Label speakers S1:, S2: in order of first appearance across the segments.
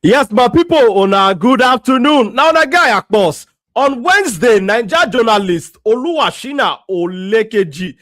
S1: Yes, my people, on a good afternoon. Now, the guy, boss. On Wednesday, Nigeria journalist Oluwashina Okeleji,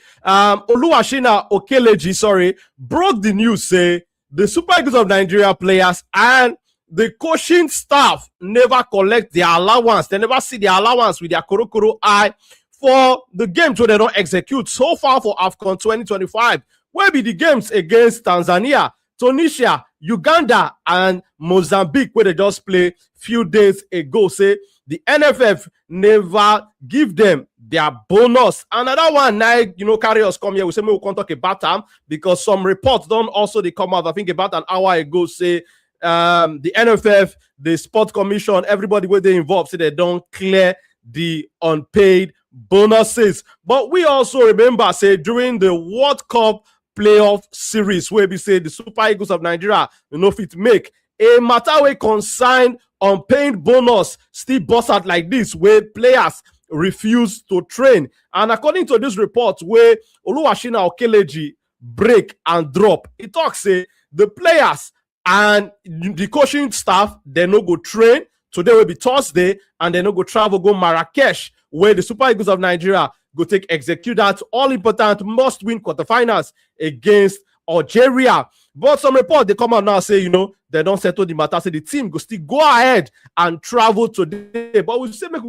S1: broke the news. Say the Super Eagles of Nigeria players and the coaching staff never collect their allowance. They never see their allowance with their korokoro eye for the games where they don't execute so far for AFCON 2025. Where be the games against Tanzania, Tunisia, Uganda, and Mozambique, where they just play few days ago. Say the NFF never give them their bonus. Another one, now, carry us come here. We say we can't talk about them because some reports don't also they come out. I think about an hour ago, say the NFF, the Sport Commission, everybody where they involved, say they don't clear the unpaid bonuses. But we also remember, say, during the World Cup playoff series, where we say the Super Eagles of Nigeria, fit make a matter where concern unpaid bonus still bust out like this, where players refuse to train. And according to this report, where Oluwashina Okeleji break and drop, it talks say the players and the coaching staff, they no go train. Today will be Thursday, and they no go travel, go Marrakech, where the Super Eagles of Nigeria go take execute that all-important must-win quarterfinals against Algeria. But some report they come out now say, they don't settle the matter. Say the team go still go ahead and travel today. But we say make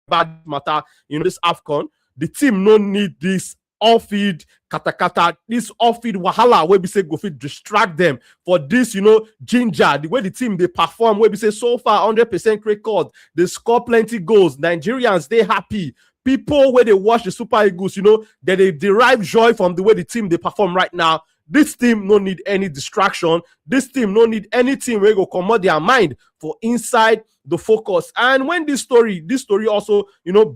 S1: bad matter, this AFCON. The team no need this off-field katakata, this off-field wahala where we say go fit distract them for this, ginger, the way the team they perform, where we say so far 100% record, they score plenty goals. Nigerians, they happy. People where they watch the Super Eagles, that they derive joy from the way the team they perform right now. This team no need any distraction. This team no need anything where go come out their mind for inside the focus. And when this story also,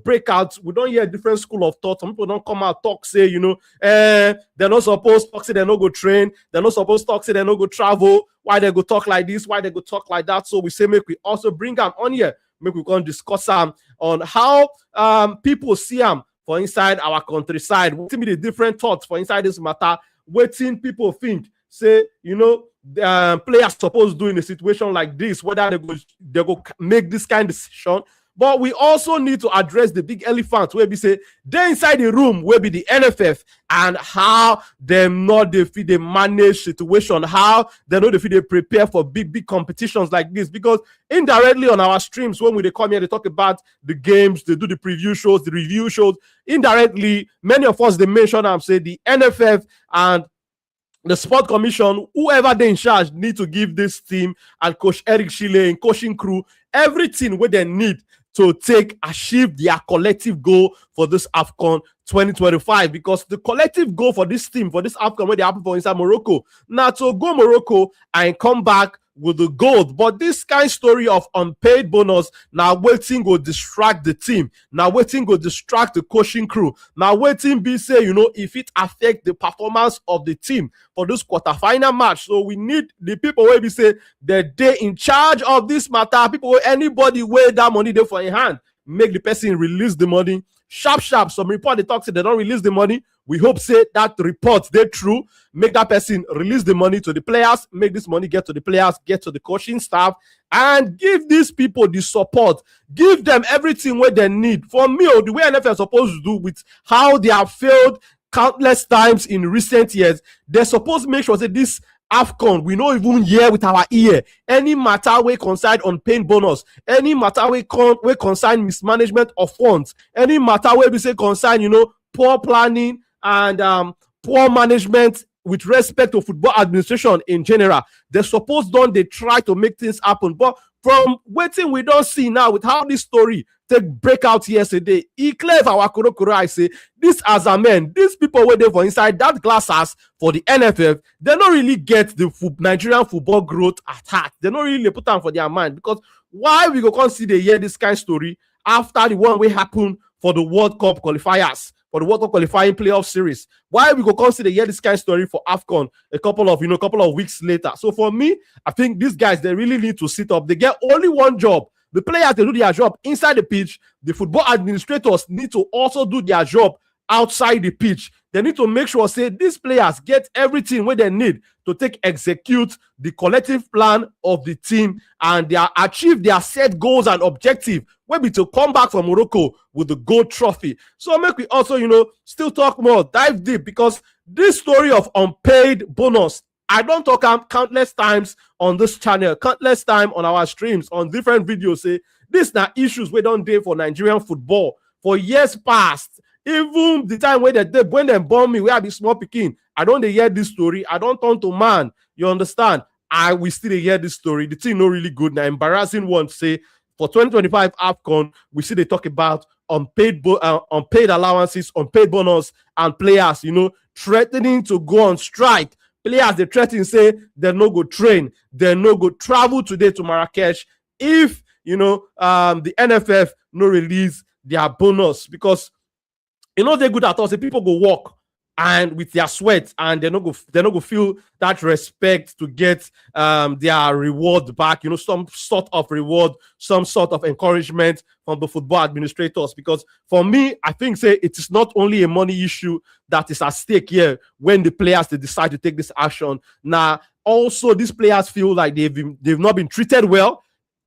S1: break out, we don't hear a different school of thought. Some people don't come out talk, say, they're not supposed to talk, say they no go train. They're not supposed to talk, say they no go travel. Why they go talk like this? Why they go talk like that? So we say, make we also bring them on here. Make we can discuss them on how people see them for inside our countryside. What be the different thoughts for inside this matter? Waiting people think, say, players supposed to do in a situation like this, whether they go make this kind of decision. But we also need to address the big elephant where we say they inside the room where be the NFF and how them not they manage situation, how they know they prepare for big competitions like this. Because indirectly on our streams, when they come here, they talk about the games, they do the preview shows, the review shows. Indirectly, many of us they mention and say the NFF and the Sport Commission, whoever they in charge, need to give this team and Coach Eric Chile and coaching crew everything where they need to achieve their collective goal for this AFCON 2025. Because the collective goal for this team, for this AFCON, where they happen for inside Morocco, now to go Morocco and come back with the gold. But this kind of story of unpaid bonus, now waiting go distract the team. Now waiting go distract the coaching crew. Now waiting be say, if it affect the performance of the team for this quarterfinal match. So we need the people where we say that they in charge of this matter. People, anybody where that money there for in hand, make the person release the money. Sharp. Some report they talk say they don't release the money. We hope say that report they true. Make that person release the money to the players. Make this money get to the players, get to the coaching staff, and give these people the support. Give them everything where they need. For me, the way NFL is supposed to do with how they have failed countless times in recent years, they're supposed to make sure that this AFCON, we not even hear with our ear any matter we concern unpaid bonus, any matter we concern mismanagement of funds, any matter where we say concern, poor planning and poor management with respect to football administration in general. They're supposed they try to make things happen. But from waiting, we don't see now with how this story take break out yesterday. He clear our Korokoro. I say this as a man, these people were there for inside that glass house for the NFF. They don't really get the Nigerian football growth at heart. They don't really put on for their mind. Because why we go consider hear this kind of story after the one way happened for the World Cup qualifiers, for the World Cup qualifying playoff series? Why we go consider hear this kind of story for AFCON a couple of weeks later? So for me, I think these guys, they really need to sit up. They get only one job. The players, they do their job inside the pitch. The football administrators need to also do their job outside the pitch. They need to make sure, say, these players get everything what they need to execute the collective plan of the team, and they achieve their set goals and objective, maybe to come back from Morocco with the gold trophy. So make we also, still talk more, dive deep, because this story of unpaid bonus, I don't talk countless times on this channel, countless time on our streams, on different videos, say, these are issues we don't do for Nigerian football for years past. Even the time when they bomb me, where I be small picking, I don't hear this story. I don't turn to man. You understand? We still hear this story. The thing not really good. Now, embarrassing one say for 2025 AFCON, we see they talk about unpaid allowances, unpaid bonus, and players, threatening to go on strike. Players, they threaten, say they no go train, they no go travel today to Marrakech if the NFF no release their bonus, because they're good at all. Say people go work and with their sweat, and they're not go feel that respect to get their reward back, some sort of reward, some sort of encouragement from the football administrators. Because for me, I think, say, it is not only a money issue that is at stake here when the players they decide to take this action. Now, also these players feel like they've not been treated well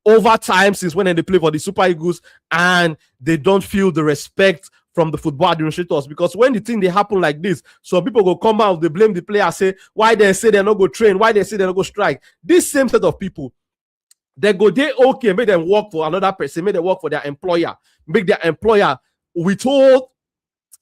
S1: over time since when they play for the Super Eagles, and they don't feel the respect from the football administrators. Because when the thing they happen like this, so people go come out, they blame the player, say why they say they're not go train, why they say they're not go strike. This same set of people, they go they okay, make them work for another person, make them work for their employer, make their employer withhold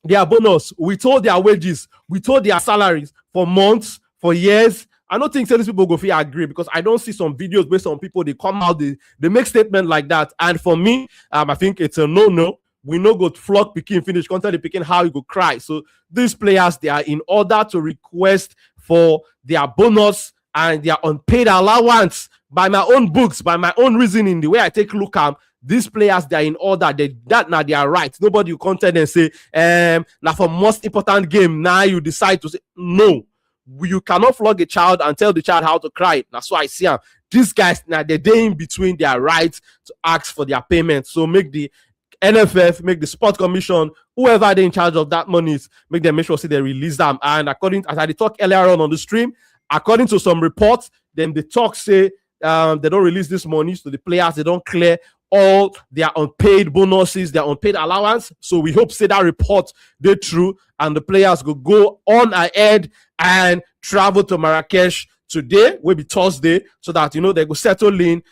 S1: their bonus, withhold their wages, withhold their salaries for months, for years. I don't think these people go feel agree, because I don't see some videos based on people, they come out, they make statement like that. And for me, I think it's a no. We no go flog picking, finish content the picking, how you go cry. So these players, they are in order to request for their bonus and their unpaid allowance. By my own books, by my own reasoning, the way I take look at these players, they are in order. They are right. Nobody will contact and say, now for most important game, now you decide to say no. You cannot flog a child and tell the child how to cry. That's why I see them. These guys, now they're in between their rights to ask for their payment. So make the NFF, make the Sport Commission, whoever they're in charge of that money, make them make sure they release them. And according, as I talked earlier on the stream, according to some reports, then the talk say they don't release this money to the players, they don't clear all their unpaid bonuses, their unpaid allowance. So we hope say that report they true, and the players go on ahead and travel to Marrakech today, will be Thursday, so that they go settle in,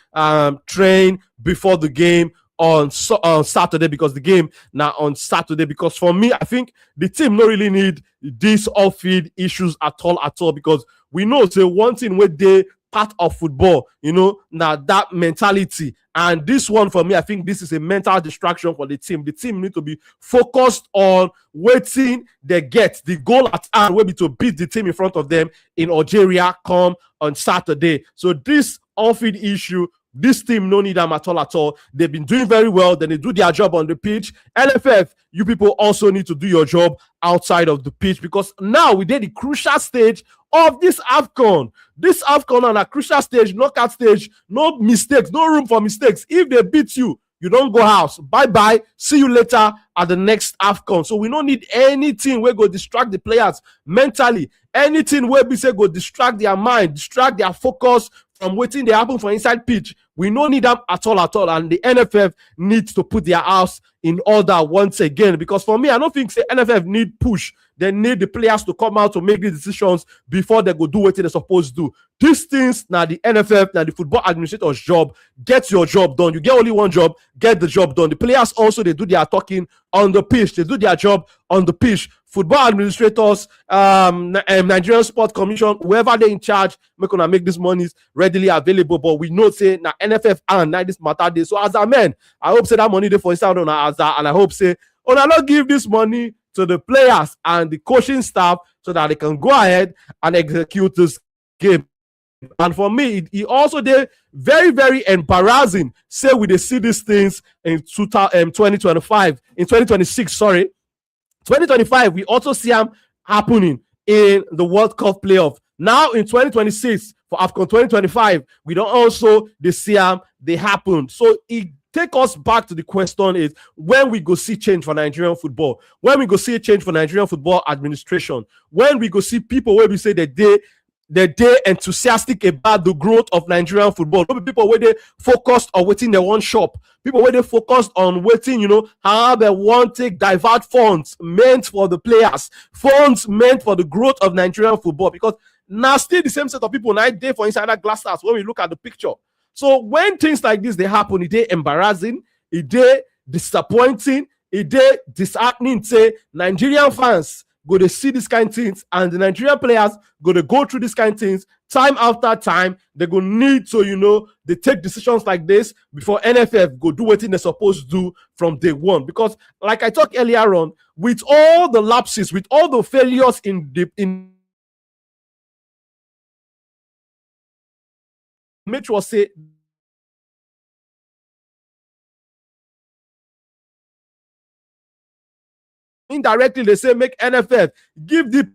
S1: train before the game on Saturday, because the game now on Saturday. Because for me, I think the team don't really need these off-field issues at all, because we know say one thing where they part of football, now that mentality. And this one, for me, I think this is a mental distraction for the team. The team need to be focused on waiting they get. The goal at hand will be to beat the team in front of them in Algeria come on Saturday. So this off-field issue, this team no need them at all. They've been doing very well. Then they do their job on the pitch. NFF, you people also need to do your job outside of the pitch, because now we did the crucial stage of this AFCON. This AFCON on a crucial stage, knockout stage, no mistakes, no room for mistakes. If they beat you, you don't go house. Bye-bye. See you later at the next AFCON. So we don't need anything where go distract the players mentally. Anything where we say go distract their mind, distract their focus from waiting they happen for inside pitch. We don't need them at all. And the NFF needs to put their house in order once again. Because for me, I don't think the NFF need push. They need the players to come out to make these decisions before they go do what they're supposed to do. These things, now the NFF, now the football administrator's job. Get your job done. You get only one job, get the job done. The players also, they do their talking on the pitch. They do their job on the pitch. Football administrators, Nigerian Sport Commission, whoever they in charge, make these monies readily available. But we know say now NFF and now this matter day. So as a man, I hope say that money they for inside on Azar, and I hope say not give this money to the players and the coaching staff so that they can go ahead and execute this game. And for me, it also did very, very embarrassing. Say we they see these things in 2025, in 2026, sorry. 2025, we also see them happening in the World Cup playoff. Now in 2026, for AFCON 2025, we don't also they see them, they happen. So it take us back to the question is, when we go see change for Nigerian football, when we go see a change for Nigerian football administration, when we go see people where we say that they enthusiastic about the growth of Nigerian football. People where they focused on waiting their one shop. People where they focused on waiting, how they want to divert funds meant for the players, funds meant for the growth of Nigerian football. Because now still the same set of people now there for inside that glass house when we look at the picture. So when things like this they happen, it is embarrassing, it is disappointing, it is disheartening. Say Nigerian fans go to see these kind of things, and the Nigerian players go through these kind of things time after time. They go need to, they take decisions like this before NFF go do what they're supposed to do from day one. Because like I talked earlier on, with all the lapses, with all the failures in make sure say indirectly they say make NFF give the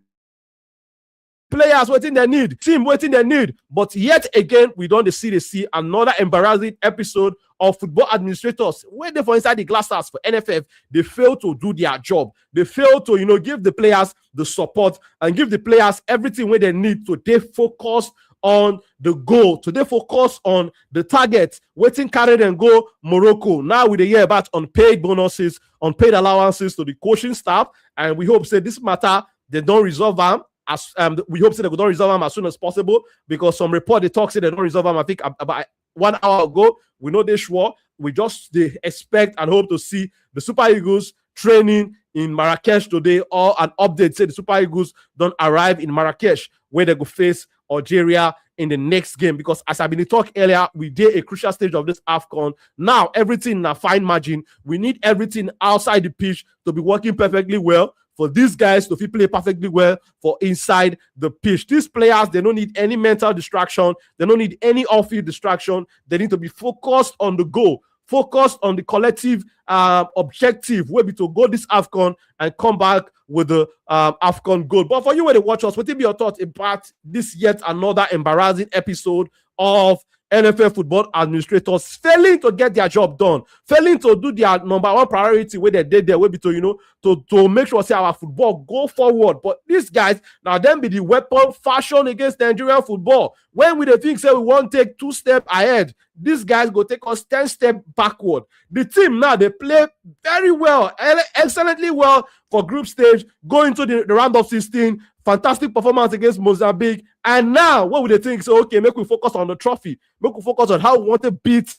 S1: players waiting they need, team waiting they need. But yet again, we don't see another embarrassing episode of football administrators where they for inside the glass house for NFF. They fail to do their job. They fail to give the players the support and give the players everything where they need to. They focus on the goal, to they focus on the target, waiting carry and go Morocco. Now we hear about unpaid bonuses, unpaid allowances to the coaching staff, and we hope say this matter they don't resolve them. As we hope say they don't resolve them as soon as possible, because some report they talk say they don't resolve them. I think about 1 hour ago. We know they sure. We just they expect and hope to see the Super Eagles training in Marrakech today, or an update say the Super Eagles don't arrive in Marrakech where they go face Algeria in the next game. Because as I've been talking earlier, we did a crucial stage of this AFCON. Now everything in a fine margin. We need everything outside the pitch to be working perfectly well, for these guys to play perfectly well for inside the pitch. These players, they don't need any mental distraction. They don't need any off-field distraction. They need to be focused on the goal, focused on the collective objective, where we to go this AFCON and come back with the AFCON goal. But for you, when they watch us, what will be your thoughts about this yet another embarrassing episode of NFL football administrators failing to get their job done, failing to do their number one priority where they did there, will be to make sure say our football go forward. But these guys now then be the weapon fashion against Nigerian football. When we think say we won't take 2 steps ahead, these guys go take us 10 steps backward. The team now they play very well, excellently well for group stage, go into the round of 16. Fantastic performance against Mozambique. And now, what would they think? So, okay, make we focus on the trophy. Make we focus on how we want to beat,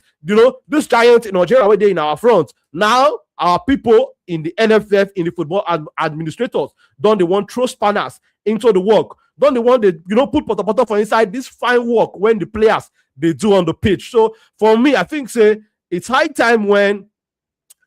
S1: this giant in Nigeria where they're in our front. Now, our people in the NFF, in the football administrators, don't they want throw spanners into the work? Don't they want to, put potato for inside this fine work when the players, they do on the pitch? So, for me, I think, say, it's high time when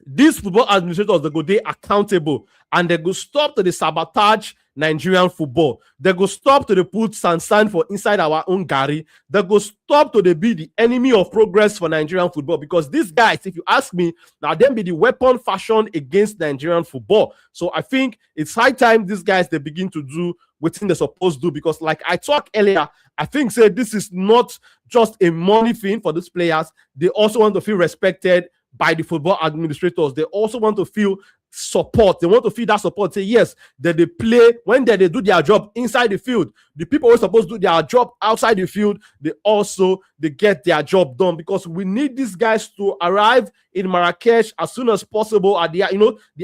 S1: these football administrators, they go they accountable and they go stop to the sabotage Nigerian football. They go stop to the put sand for inside our own Gary. They go stop to the be the enemy of progress for Nigerian football. Because these guys, if you ask me, now them be the weapon fashion against Nigerian football. So I think it's high time these guys they begin to do what they're supposed to do. Because like I talked earlier, I think say this is not just a money thing for these players. They also want to feel respected by the football administrators. They also want to feel support. They want to feel that support. Say yes, that they play when they do their job inside the field. The people who are supposed to do their job outside the field, they get their job done. Because we need these guys to arrive in Marrakech as soon as possible at the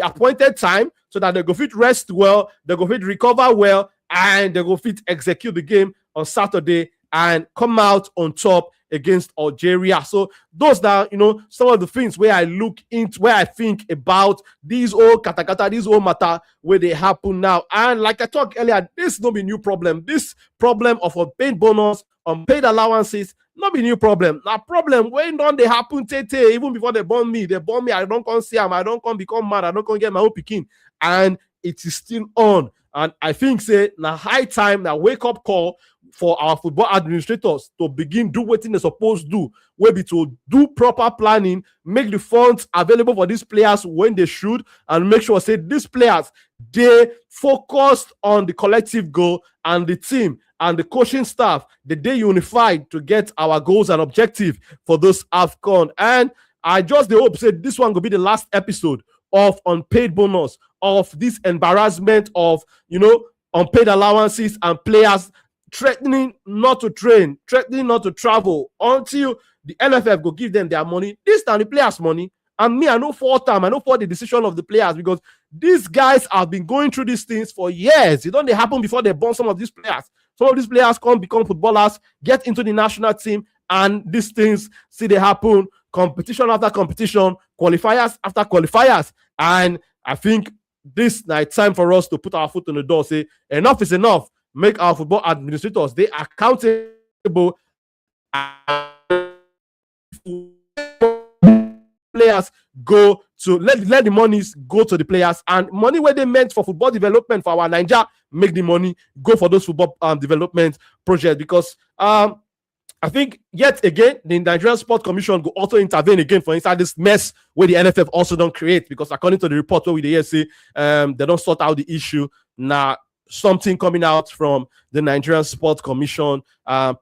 S1: appointed time, so that they go fit rest well, they go fit recover well, and they go fit execute the game on Saturday and come out on top against Algeria. So those are, some of the things where I look into, where I think about these old katakata, these old matter where they happen now. And like I talked earlier, this no be new problem. This problem of unpaid bonus, unpaid allowances, not be new problem. Now problem when don't they happen even before they born me. I don't come see them. I don't come become mad. I don't come get my own picking. And it is still on. And I think say now high time, now wake up call for our football administrators to begin do what they're supposed to do, where be to do proper planning, make the funds available for these players when they should, and make sure say these players they focused on the collective goal, and the team and the coaching staff they unified to get our goals and objective for this AFCON. And I just the hope said this one will be the last episode of unpaid bonus, of this embarrassment of unpaid allowances and players threatening not to train, threatening not to travel until the NFF go give them their money. This time the players' money. And me, I know for the decision of the players, because these guys have been going through these things for years. It don't happen before they born some of these players. Some of these players come become footballers, get into the national team, and these things see they happen competition after competition, qualifiers after qualifiers. And I think this night time for us to put our foot on the door, say enough is enough. Make our football administrators they accountable. Players go to let the monies go to the players, and money where they meant for football development for our Nigeria, make the money go for those football development projects. Because I think yet again the Nigerian Sport Commission will also intervene again for inside this mess where the NFF also don't create, because according to the report where we the say they don't sort out the issue now. Something coming out from the Nigerian Sport Commission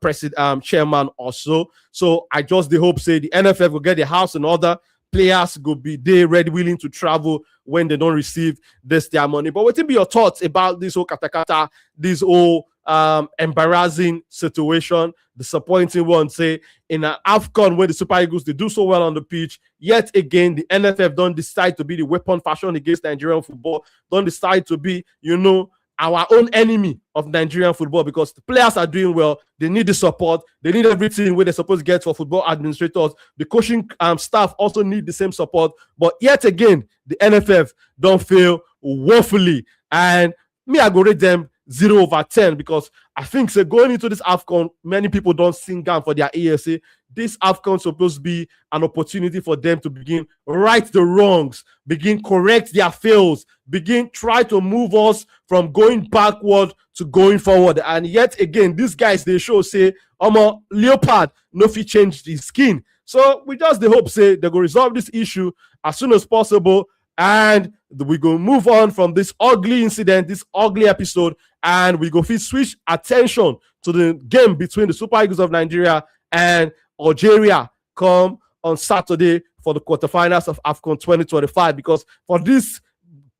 S1: president chairman also. So I just the hope say the NFF will get the house in order. Players go be they ready, willing to travel when they don't receive this their money. But what will be your thoughts about this whole katakata, this whole embarrassing situation, disappointing one? Say in an AFCON where the Super Eagles they do so well on the pitch, yet again the NFF don't decide to be the weapon fashion against Nigerian football, don't decide to be our own enemy of Nigerian football, because the players are doing well. They need the support. They need everything where they're supposed to get for football administrators. The coaching staff also need the same support. But yet again, the NFF don't fail woefully. And me, I go rate them 0/10, because I think so going into this AFCON, many people don't sing down for their ESA. This AFCON supposed to be an opportunity for them to begin right the wrongs, begin correct their fails, begin try to move us from going backward to going forward. And yet again, these guys they show say, leopard no fit change the skin. So we just the hope say they go resolve this issue as soon as possible, and we go move on from this ugly incident, this ugly episode, and we go switch attention to the game between the Super Eagles of Nigeria and Algeria come on Saturday for the quarterfinals of AFCON 2025. Because for this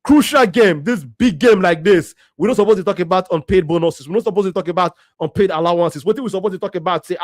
S1: crucial game, this big game like this, we're not supposed to talk about unpaid bonuses. We're not supposed to talk about unpaid allowances. What we're supposed to talk about, say,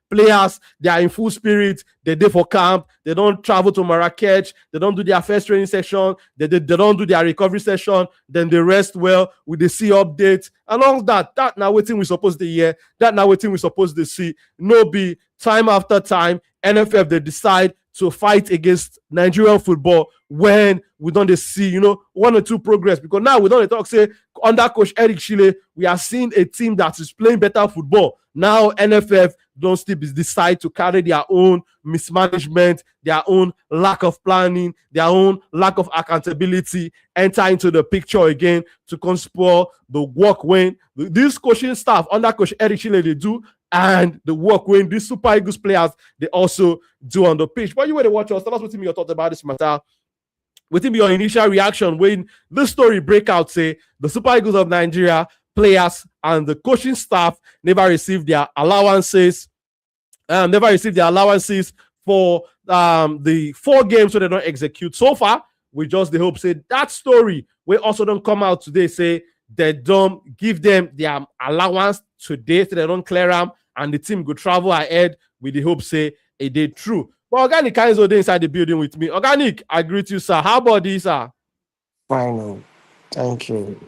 S1: players, they are in full spirit, they're there for camp, they don't travel to Marrakech, they don't do their first training session, they don't do their recovery session, then they rest well with the C updates and all that. That now waiting we're supposed to hear, that now waiting we're supposed to see. No be time after time, NFF they decide to fight against Nigerian football when we don't see, one or two progress. Because now we don't talk, say, under Coach Eric Chile, we are seeing a team that is playing better football. Now NFF don't still decide to carry their own mismanagement, their own lack of planning, their own lack of accountability, enter into the picture again to conspire the work when this coaching staff under Coach Eric Chile they do, and the work when these Super Eagles players they also do on the pitch. But you were to watch us, tell us what you thought about this matter. What be your initial reaction when this story break out, say the Super Eagles of Nigeria players and the coaching staff never received their allowances, for the 4 games so they don't execute so far. We just the hope say that story will also don't come out today, say they don't give them their allowance today, so they don't clear them, and the team go travel ahead with the hope say it did true. But Organic kind of inside the building with me. Organic, I greet you, sir. How about this, sir?
S2: Fine. Thank you.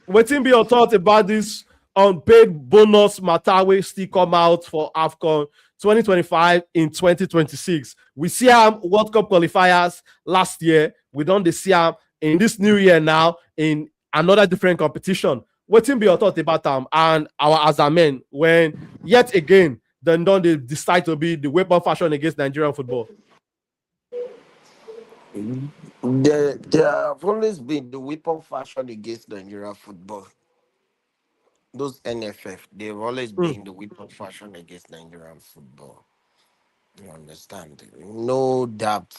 S1: What be your thoughts about this unpaid bonus matter will still come out for AFCON 2025 in 2026? We see World Cup qualifiers last year. We don't see them in this new year now in another different competition. What be your thoughts about them and our Azamen when yet again then don't they decide to be the weapon fashion against Nigerian football?
S2: They have always been the weapon fashion against Nigeria football. Those NFF, they've always been the weapon fashion against Nigerian football. You understand? No doubt.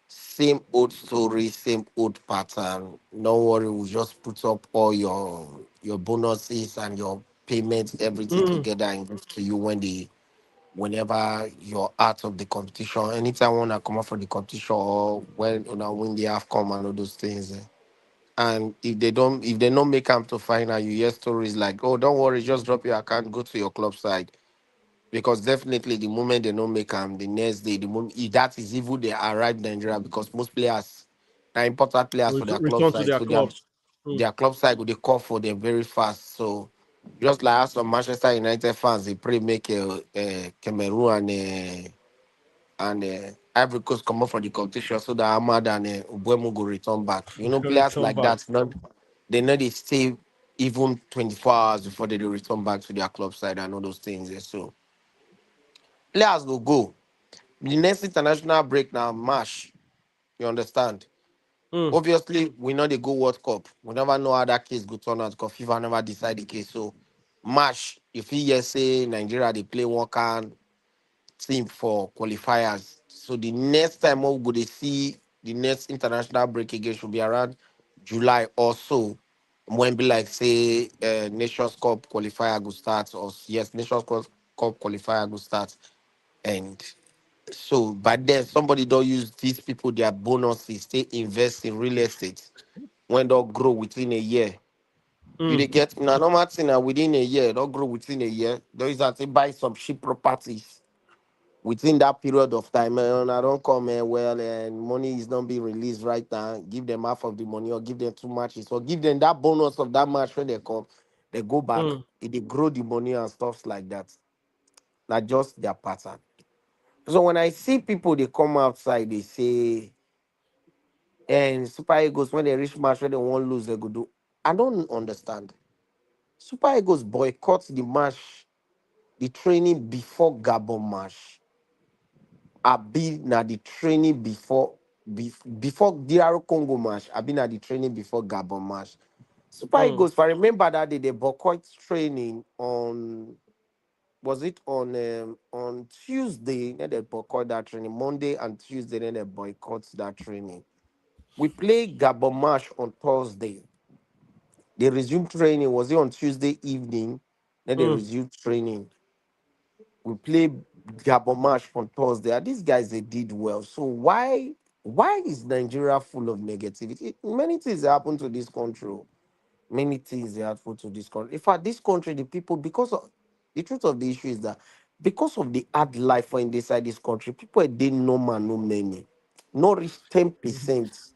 S2: Same old story, same old pattern. No worry, we'll just put up all your bonuses and your payments, everything together and give to you when the whenever you're out of the competition. Anytime when I come out from the competition or when I win the AFCON and all those things. And if they don't make them to final, you hear stories like, oh, don't worry, just drop your account, go to your club side. Because definitely the moment they don't make them, the next day, the moment that is even they arrive in Nigeria because most players are important players for their club
S1: Return to
S2: side.
S1: their
S2: So
S1: clubs. Mm.
S2: their club side will they call for them very fast. So just like as some Manchester United fans, they pray make Cameroon and Ivory Coast come up from the competition so that Ahmad and Ubuemo go return back. You know, players
S1: Return
S2: like
S1: back.
S2: that, not they know they stay even 24 hours before they do return back to their club side and all those things. So players will go. The next international break now, March. You understand?
S1: Mm.
S2: Obviously, we know they go World Cup. We never know how that case go turn out because FIFA never decide the case. So March, if he yes say Nigeria they play one can team for qualifiers. So the next time we go to see the next international break again should be around July or so. When be like say Nations Cup qualifier go start or yes Cup qualifier go start and so but then somebody don't use these people their bonuses they invest in real estate when they'll grow within a year. You
S1: Mm.
S2: they get now normal thing now within a year, they'll grow within a year. There is that they buy some cheap properties within that period of time, and I don't come well, and money is not being released right now. Give them half of the money, or give them two matches, or give them that bonus of that match when they come, they go back,
S1: Mm.
S2: they grow the money and stuff like that. Not just their pattern. So when I see people, they come outside, they say, and Super Eagles when they reach match when they won't lose, they go do. I don't understand. Super Eagles boycott the match, the training before Gabon match. I been na the training before DR Congo match. I been at the training before Gabon match. Super
S1: Mm.
S2: Eagles, if I remember that day, they boycott training on was it on Tuesday? Then they boycott that training. Monday and Tuesday, then they boycott that training. We play Gabon match on Thursday. They resumed training. Was it on Tuesday evening? Then they
S1: Mm.
S2: resumed training. We play Gabon match on Thursday. And these guys they did well. So why is Nigeria full of negativity? Many things happen to this country. Oh. Many things they happen to this country. In fact, this country, the people, because of the truth of the issue is that because of the hard life for inside this country, people they no man, no many. Not reach 10%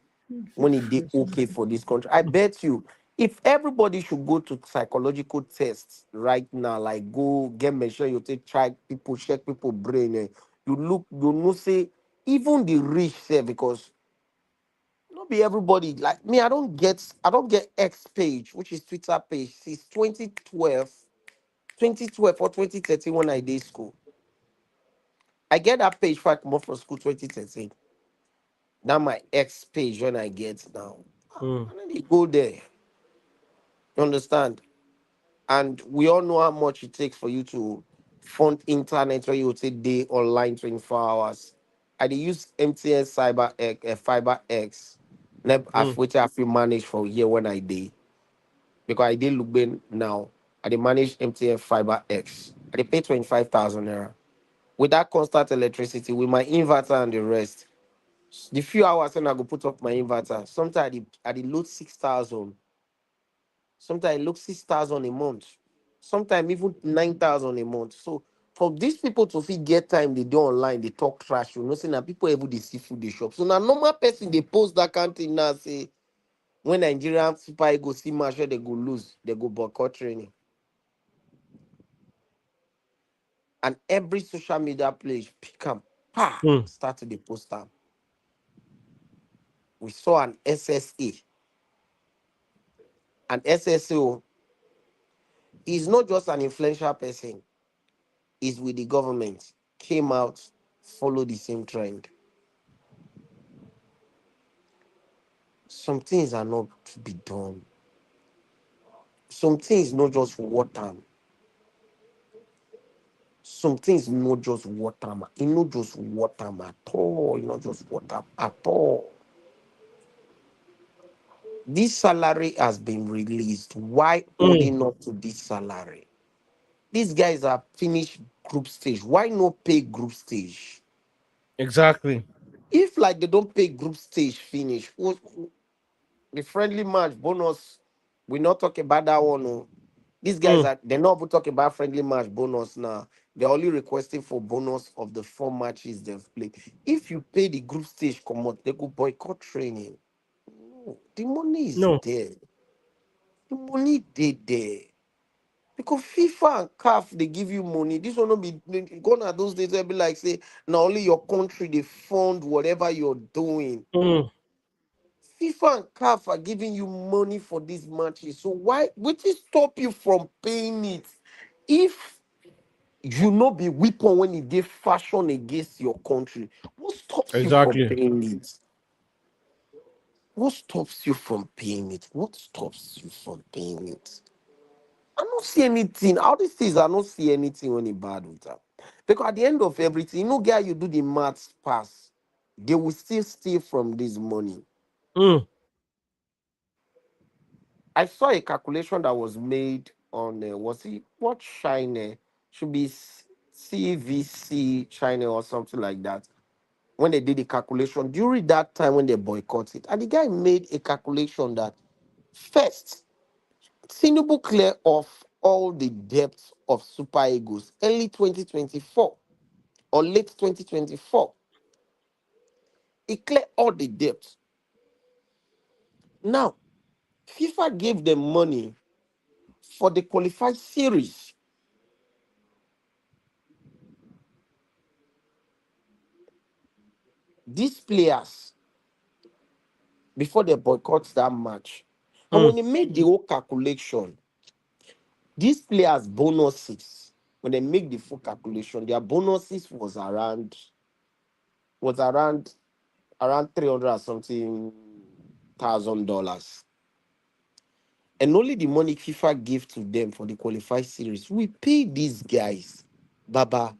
S2: when it did okay for this country. I bet you, if everybody should go to psychological tests right now, like go get measure, you take try people, check people brain, you look, you know, say even the rich say because not be everybody like me. I don't get X page, which is Twitter page, since 2012 or 2013 when I did school. I get that page for I come up from school 2013. Now my X page when I get now.
S1: Mm.
S2: And then they go there. You understand? And we all know how much it takes for you to fund internet where you would say day online 24 hours. I dey use MTN Cyber X, Fiber X. I've
S1: Mm.
S2: waited a few manage for a year when I did. Because I did look in now. I did manage MTN Fiber X. I did pay 25,000 naira. With that constant electricity, with my inverter and the rest, the few hours when I go put up my inverter, sometimes I did load 6,000. Sometimes it looks 6,000 a month. Sometimes even 9,000 a month. So for these people to fit get time, they do online, they talk trash. You know, say now people able to see food they shop. So now normal person they post that kind of thing now say when Nigerian Super Eagles see match where they go lose, they go boycott training. And every social media page pick up,
S1: Mm.
S2: start to the post am. We saw an SSA. An SSO is not just an influential person, is with the government. Came out, follow the same trend. Some things are not to be done. Some things not just water. Some things not just water. It not just water at all. It not just water at all. This salary has been released. Why
S1: Mm.
S2: holding up to this salary? These guys are finished group stage. Why not pay group stage?
S1: Exactly.
S2: If like they don't pay group stage finish, the friendly match bonus, we not talk about that one. Oh. These guys
S1: Mm.
S2: are they're not even talking about friendly match bonus now. They're only requesting for bonus of the 4 matches they've played. If you pay the group stage, come out, they go boycott training. No, the money is
S1: No.
S2: there. The money they there. Because FIFA and CAF they give you money. This will not be gone at those days. They'll be like say, now only your country they fund whatever you're doing.
S1: Mm.
S2: FIFA and CAF are giving you money for these matches. So why would it stop you from paying it? If you not be weapon when it get fashion against your country, what stops you from
S1: Exactly.
S2: paying it? What stops you from paying it? What stops you from paying it? I don't see anything. All these things, I don't see anything when it bad with that. Because at the end of everything, you know, guy, you do the maths pass, they will still steal from this money.
S1: Mm.
S2: I saw a calculation that was made on was it what China should be CVC China or something like that. When they did the calculation during that time when they boycotted, and the guy made a calculation that first, Tinubu clear off all the debts of Super Eagles early 2024 or late 2024. He cleared all the debts. Now, FIFA gave them money for the qualified series. These players, before they boycott that match, and when
S1: Mm.
S2: they made the whole calculation, these players' bonuses, when they make the full calculation, their bonuses was around 300 or something $1,000. And only the money FIFA gave to them for the qualified series, we pay these guys, Baba.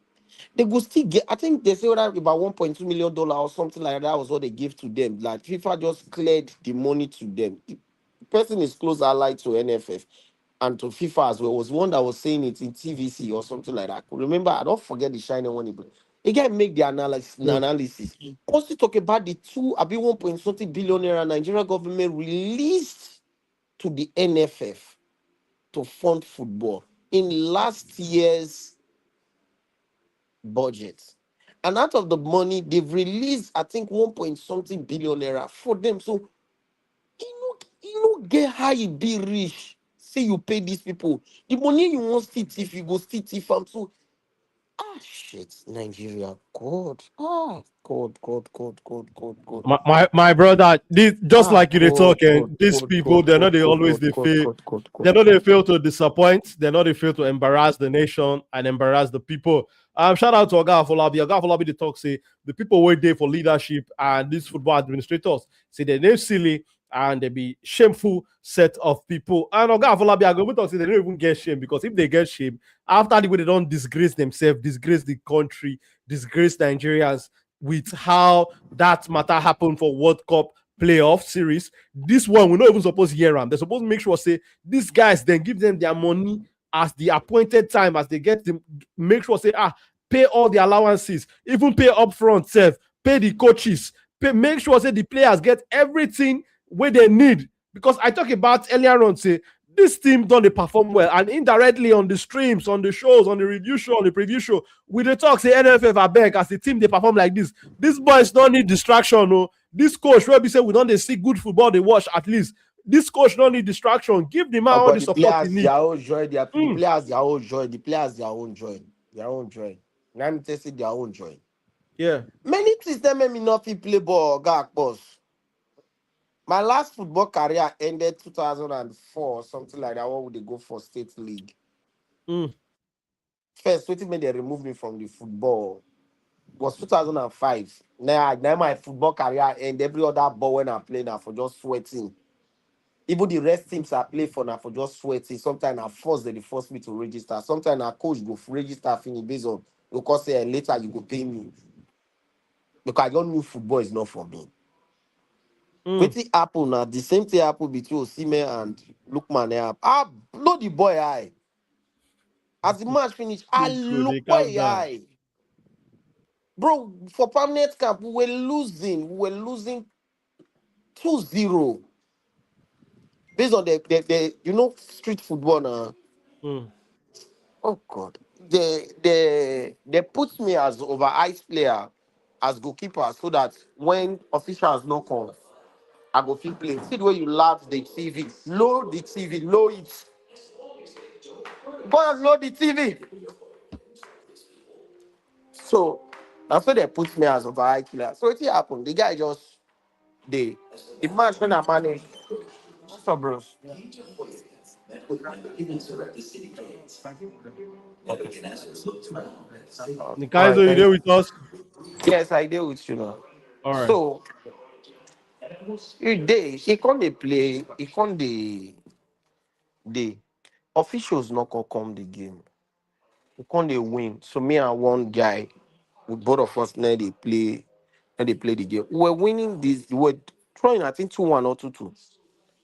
S2: They go still get, I think they say about $1.2 million or something like that was what they gave to them. Like FIFA just cleared the money to them. The person is close allied to NFF and to FIFA as well. Was one that was saying it in TVC or something like that. Remember, I don't forget the shiny one. Again, make the analysis.
S1: Mm.
S2: Also talk about the two, I be 1 point something billion naira Nigeria government released to the NFF to fund football in last year's budget. And out of the money, they've released, I think, 1 point something billion naira for them. So you know, get how you be rich. Say you pay these people. The money you want still thief, you go still thief them. So shit, Nigeria. God. God.
S1: My brother, this just like you they
S2: God,
S1: talking,
S2: God,
S1: these
S2: God,
S1: people
S2: God,
S1: they're not
S2: God,
S1: they
S2: God,
S1: always
S2: God,
S1: they
S2: God,
S1: fail.
S2: God, God,
S1: They're
S2: God,
S1: not they
S2: God.
S1: fail to disappoint. They're not they fail to embarrass the nation and embarrass the people. Shout out to Oga Afolabi. Oga Afolabi the talk say the people wait there for leadership and these football administrators say they're name silly and they be shameful set of people. And Oga Afolabi are going to say they don't even get shame because if they get shame after the way they don't disgrace themselves, disgrace the country, disgrace Nigerians with how that matter happened for World Cup playoff series. This one we're not even supposed to hear them. They're supposed to make sure say these guys then give them their money as the appointed time as they get them. Make sure say pay all the allowances, even pay upfront self, pay the coaches, make sure say the players get everything where they need. Because I talk about earlier on say this team done they perform well and indirectly on the streams, on the shows, on the review show, on the preview show, we the talk say NFF are back as the team they perform like this. These boys don't need distraction. No, this coach will be say we don't they see good football they watch at least. This coach don't need distraction. Give the man
S2: Oh,
S1: all
S2: but
S1: the
S2: the
S1: support he
S2: players
S1: need.
S2: their own joy, the
S1: Mm,
S2: players their own joy, the players their own joy, their own joy. Now I'm testing their own joy.
S1: yeah.
S2: Many things that make me not fit play ball, God, boss. My last football career ended 2004, something like that. What would they go for state league?
S1: Mm,
S2: First, what made they remove me from the football was 2005. Now my football career and every other ball when I play now for just sweating. Even the rest teams I play for now for just sweating. Sometimes I force me to register. Sometimes our coach go register finish based on because later you go pay me. Because I don't know football is not for me.
S1: mm.
S2: Wetin happen now? The same thing happen between Osimhen and Lookman. I blow the boy eye. As the match finished, I
S1: Cool, they
S2: look
S1: calm
S2: where
S1: down.
S2: I. Bro, for permanent camp, we were losing 2-0. Based on the street football now.
S1: Mm.
S2: Oh God. They put me as over ice player as goalkeeper so that when officials no come, I go fit play. See the way you loud the TV. Load the TV, low it. Boys, load the TV. So that's why they put me as over ice player. So it happened. The guy just the match when I managed. What's up, bros? All right,
S1: Nikaizo, you
S2: thank
S1: there
S2: you.
S1: with us?
S2: Yes, I deal with you now.
S1: All right.
S2: So he can't dey play, he can't the officials not gonna come the game. He can't they win. So me and one guy, with both of us now they play the game. We're winning this, we're throwing I think 2-1 or 2-2.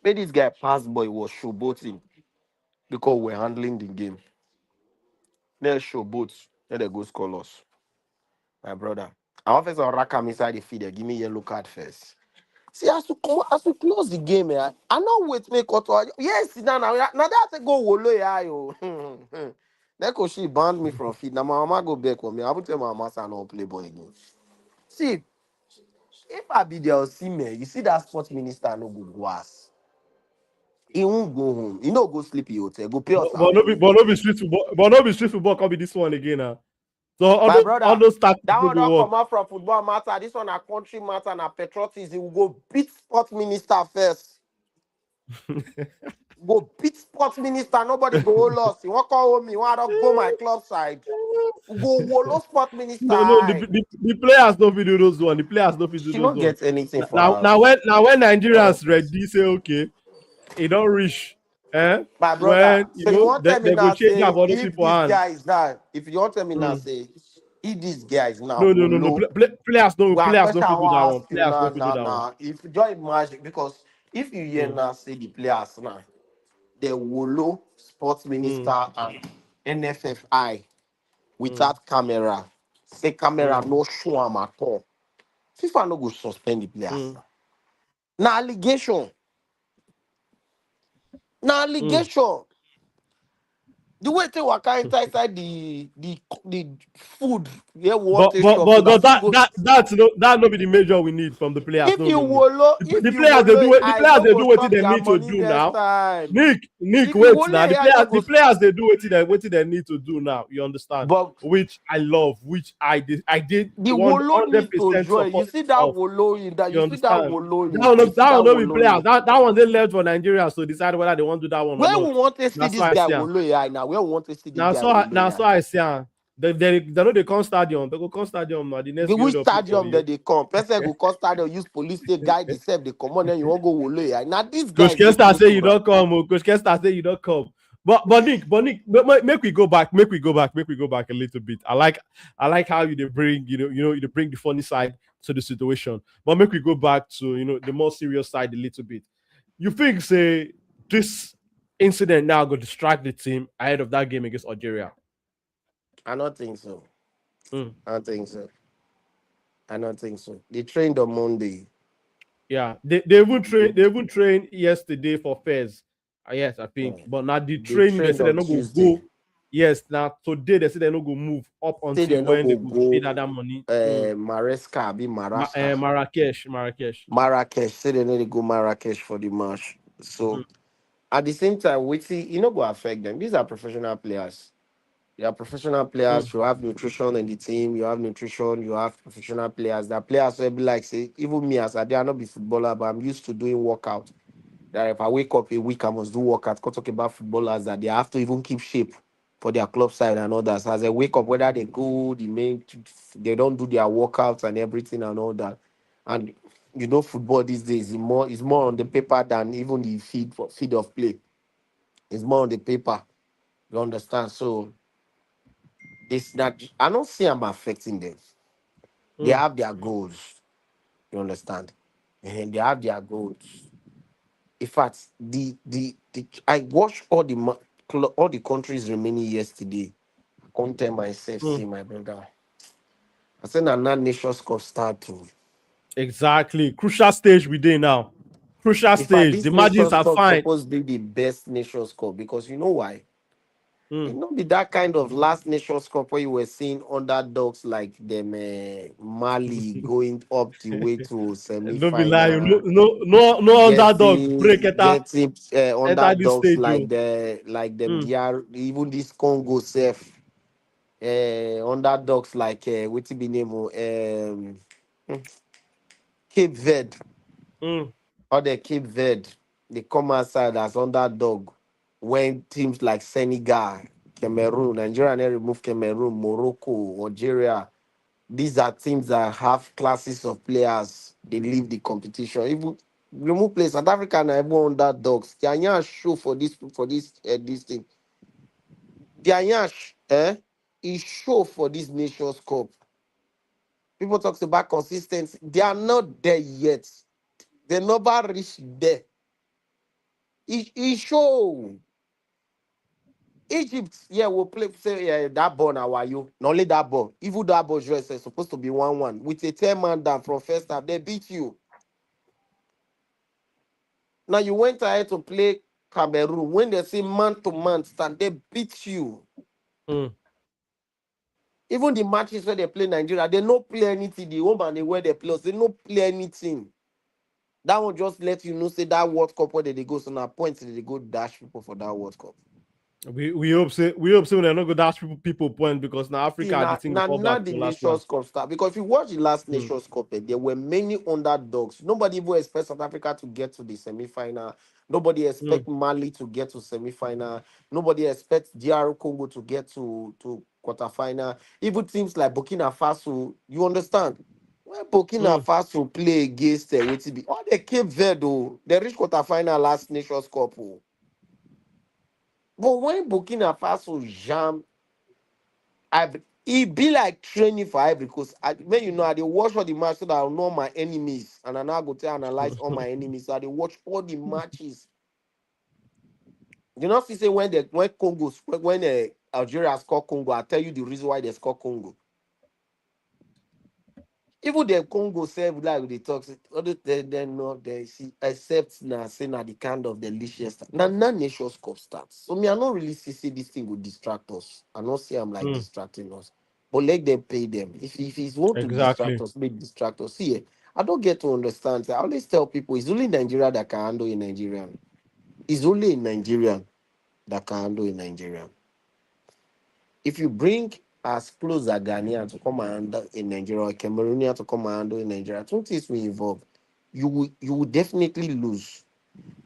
S2: Made this guy pass boy was showboating because we're handling the game. Then showboats, then they go score us. My brother. I want first rack him inside the field, they give me yellow card first. See, as we close the game, I know wait make auto. Yes, now that I go wolo yo. That coach she banned me from feed. Now my mama go back with me. I will tell my mama I don't play ball again. See, if I be there, see me. You see that sports minister no go ass. He won't go home. He no go sleep in hotel. Go pay us our money.
S1: But no be street football. But no be street football. Can be this one again now. So
S2: My
S1: all
S2: brother,
S1: those tactics
S2: that
S1: no
S2: one
S1: go
S2: don't
S1: work.
S2: come out from football matter. This one a country matter and a patriotism. He will go beat sports minister first. Go beat sports minister, nobody go hold us. You want call me, want to go my club side. Go wolo sports minister.
S1: No,
S2: Aye.
S1: the players don't do those one. The players don't do
S2: She
S1: those
S2: don't
S1: one.
S2: get anything for
S1: Now,
S2: her.
S1: now when
S2: Uh,
S1: Nigerians ready, say okay, it don't reach.
S2: my brother,
S1: When
S2: so you want tell me
S1: they go
S2: now
S1: change
S2: say
S1: am for those
S2: if
S1: people
S2: this
S1: hand.
S2: guy is now, if you want tell me now
S1: Mm.
S2: say if this guy is now
S1: No.
S2: wolo,
S1: Players
S2: question
S1: don't
S2: I
S1: fit do that
S2: want
S1: one.
S2: ask you
S1: Players
S2: now,
S1: don't fit do that one.
S2: now, if you don't imagine because if you hear
S1: Mm.
S2: now say the players now, the wolo sports
S1: Mm.
S2: minister and NFFI
S1: Mm.
S2: without camera. Say camera
S1: Mm.
S2: no show am at all. FIFA no go suspend the players
S1: Mm.
S2: now. Na allegation. Na
S1: Mm.
S2: allegation. The way they waka enter inside the food where we want to shop so that
S1: But
S2: food go.
S1: that no be the major we need from the players.
S2: If
S1: No
S2: you
S1: no no.
S2: wolo, if
S1: The
S2: you
S1: players they
S2: wolo,
S1: do it. The
S2: I
S1: players
S2: no
S1: they
S2: go
S1: do what
S2: stop
S1: they
S2: their
S1: need to
S2: money
S1: do
S2: next
S1: now.
S2: time.
S1: Nick,
S2: If you
S1: wait
S2: wolo,
S1: now.
S2: I no
S1: The
S2: go.
S1: players they do what they need to do now. You understand?
S2: But
S1: Which I love, which I did
S2: the
S1: one
S2: wolo
S1: hundred
S2: need to
S1: percent
S2: join. You
S1: support
S2: see that
S1: of.
S2: wolo in that.
S1: You
S2: You see that
S1: understand?
S2: wolo in. You see
S1: That
S2: that
S1: one no be
S2: wolo
S1: players.
S2: in.
S1: That one they left for Nigeria to decide whether they want to do that one or
S2: Where
S1: not.
S2: we want to see
S1: That's
S2: this
S1: why I
S2: guy
S1: see am.
S2: wolo AI now? Where we want to see this guy wolo
S1: Now so
S2: AI?
S1: I see am. They know they come stadium. They go come stadium now. The next
S2: Which
S1: period of play for
S2: stadium
S1: you.
S2: that they come? Person go call stadium, use police take guide themselves, they come on, then you won't go wolo AI. Now these
S1: Coach
S2: guys they
S1: Kesta
S2: close
S1: say
S2: to
S1: you
S2: us.
S1: don't come. Oh. Coach Kesta say you don't come. Nick, make we go back. Make we go back a little bit. I like how you they bring you bring the funny side to the situation. But make we go back to the more serious side a little bit. You think say this incident now go distract the team ahead of that game against Algeria?
S2: I don't think so.
S1: Mm.
S2: I don't think so. I don't think so. They trained on Monday.
S1: Yeah, they even trained yesterday for Fez. Yes, I think.
S2: Yeah.
S1: But now the
S2: They
S1: training they
S2: trained
S1: said they're
S2: on
S1: not go
S2: Tuesday.
S1: go. Yes, now today they said they're not go move up
S2: Say they
S1: until
S2: no
S1: when they
S2: go
S1: go pay that money.
S2: Maresca, be Maraska.
S1: Marrakech.
S2: Marrakech. Say they need to go Marrakech for the match.
S1: Mm,
S2: So at the same time, we see it not go affect them. These are professional players. You are professional
S1: mm,
S2: players. You have nutrition in the team. You have nutrition. You have professional players. That players will be like say, even me as I dare not be footballer, but I'm used to doing workout. That if I wake up a week, I must do workout. Go talk about footballers that they have to even keep shape for their club side and others. As they wake up, whether they go, they don't do their workouts and everything and all that. And football these days is more on the paper than even the feed of play. It's more on the paper. You understand? So this that I don't see them affecting them. They
S1: mm,
S2: have their goals. You understand? And they have their goals. In fact, the I watch all the all the countries remaining yesterday. I can't tell myself, see my brother. I said na Nations Cup start too.
S1: Exactly. Crucial stage we did now. Crucial
S2: In fact,
S1: stage.
S2: this
S1: The margins
S2: Nations
S1: are
S2: Cup
S1: fine.
S2: supposed to be the best Nations Cup because you know why? It
S1: Mm.
S2: not be that kind of last Nations Cup where you were seeing underdogs like them Mali going up the way to
S1: No be lie. No,
S2: semi-final,
S1: no underdog break
S2: getting
S1: enter this
S2: underdogs
S1: stage.
S2: like
S1: Oh.
S2: them
S1: Mm.
S2: DR, even this Congo self, underdogs like what's it be name Cape Verde
S1: Mm.
S2: or the Cape Verde, they come outside as underdog when teams like Senegal, Cameroon, Nigeria they remove Cameroon, Morocco, Algeria. These are teams that have classes of players. They leave the competition. Even remove players, South Africa and everyone underdogs. They are not show for this thing. They are not is show for this Nations Cup. People talk about consistency. They are not there yet. They never reached there. It show. Egypt, yeah, will play say that ball now why you not only that ball. Even that ball is supposed to be 1-1. With a 10-man down from first half, they beat you. Now you went ahead to play Cameroon. When they say man to man stand, they beat you.
S1: Mm.
S2: Even the matches where they play Nigeria, they no play anything. The home and the where they play, they no play anything. That one just let you know, say that World Cup where they go, so now points they go dash people for that World Cup.
S1: We hope so they're not go dash people point because now
S2: See,
S1: Africa the
S2: now,
S1: thing
S2: now,
S1: fall
S2: now
S1: back
S2: the
S1: to last
S2: Nations
S1: last.
S2: Cup start. Because if you watch the last
S1: Mm.
S2: Nations Cup, there were many underdogs. Nobody even expect South Africa to get to the semi-final. Nobody
S1: Mm.
S2: expect Mali to get to semi-final. Nobody expects DR Congo to get to quarter-final. Even teams like Burkina Faso, you understand? When Burkina
S1: Mm.
S2: Faso play against WTB, all they Cape Verde, oh, they reached quarter-final last Nations Cup. Oh. But when Burkina Faso jam it be like training for Ivory Coast. When you know, I dey watch all the matches so that I know my enemies, and I now go to analyze all my enemies. So I dey watch all the matches. You know, see say when Congo when Algeria score Congo, I tell you the reason why they score Congo. Even the Congo self like they talk, say, other than no, they see except now say na the kind of delicious. Now Nations Cup starts. So me, I don't really see this thing will distract us. I don't see I'm like
S1: Mm.
S2: distracting us. But let them pay them. If it's want to distract
S1: Exactly.
S2: us, make distract us. See, I don't get to understand. I always tell people it's only Nigeria that can handle a Nigerian. It's only a Nigerian that can handle a Nigerian. If you bring as close a Ghanaian to come and handle in Nigeria or Cameroonian to come and handle in Nigeria, two things will involve. You will definitely lose.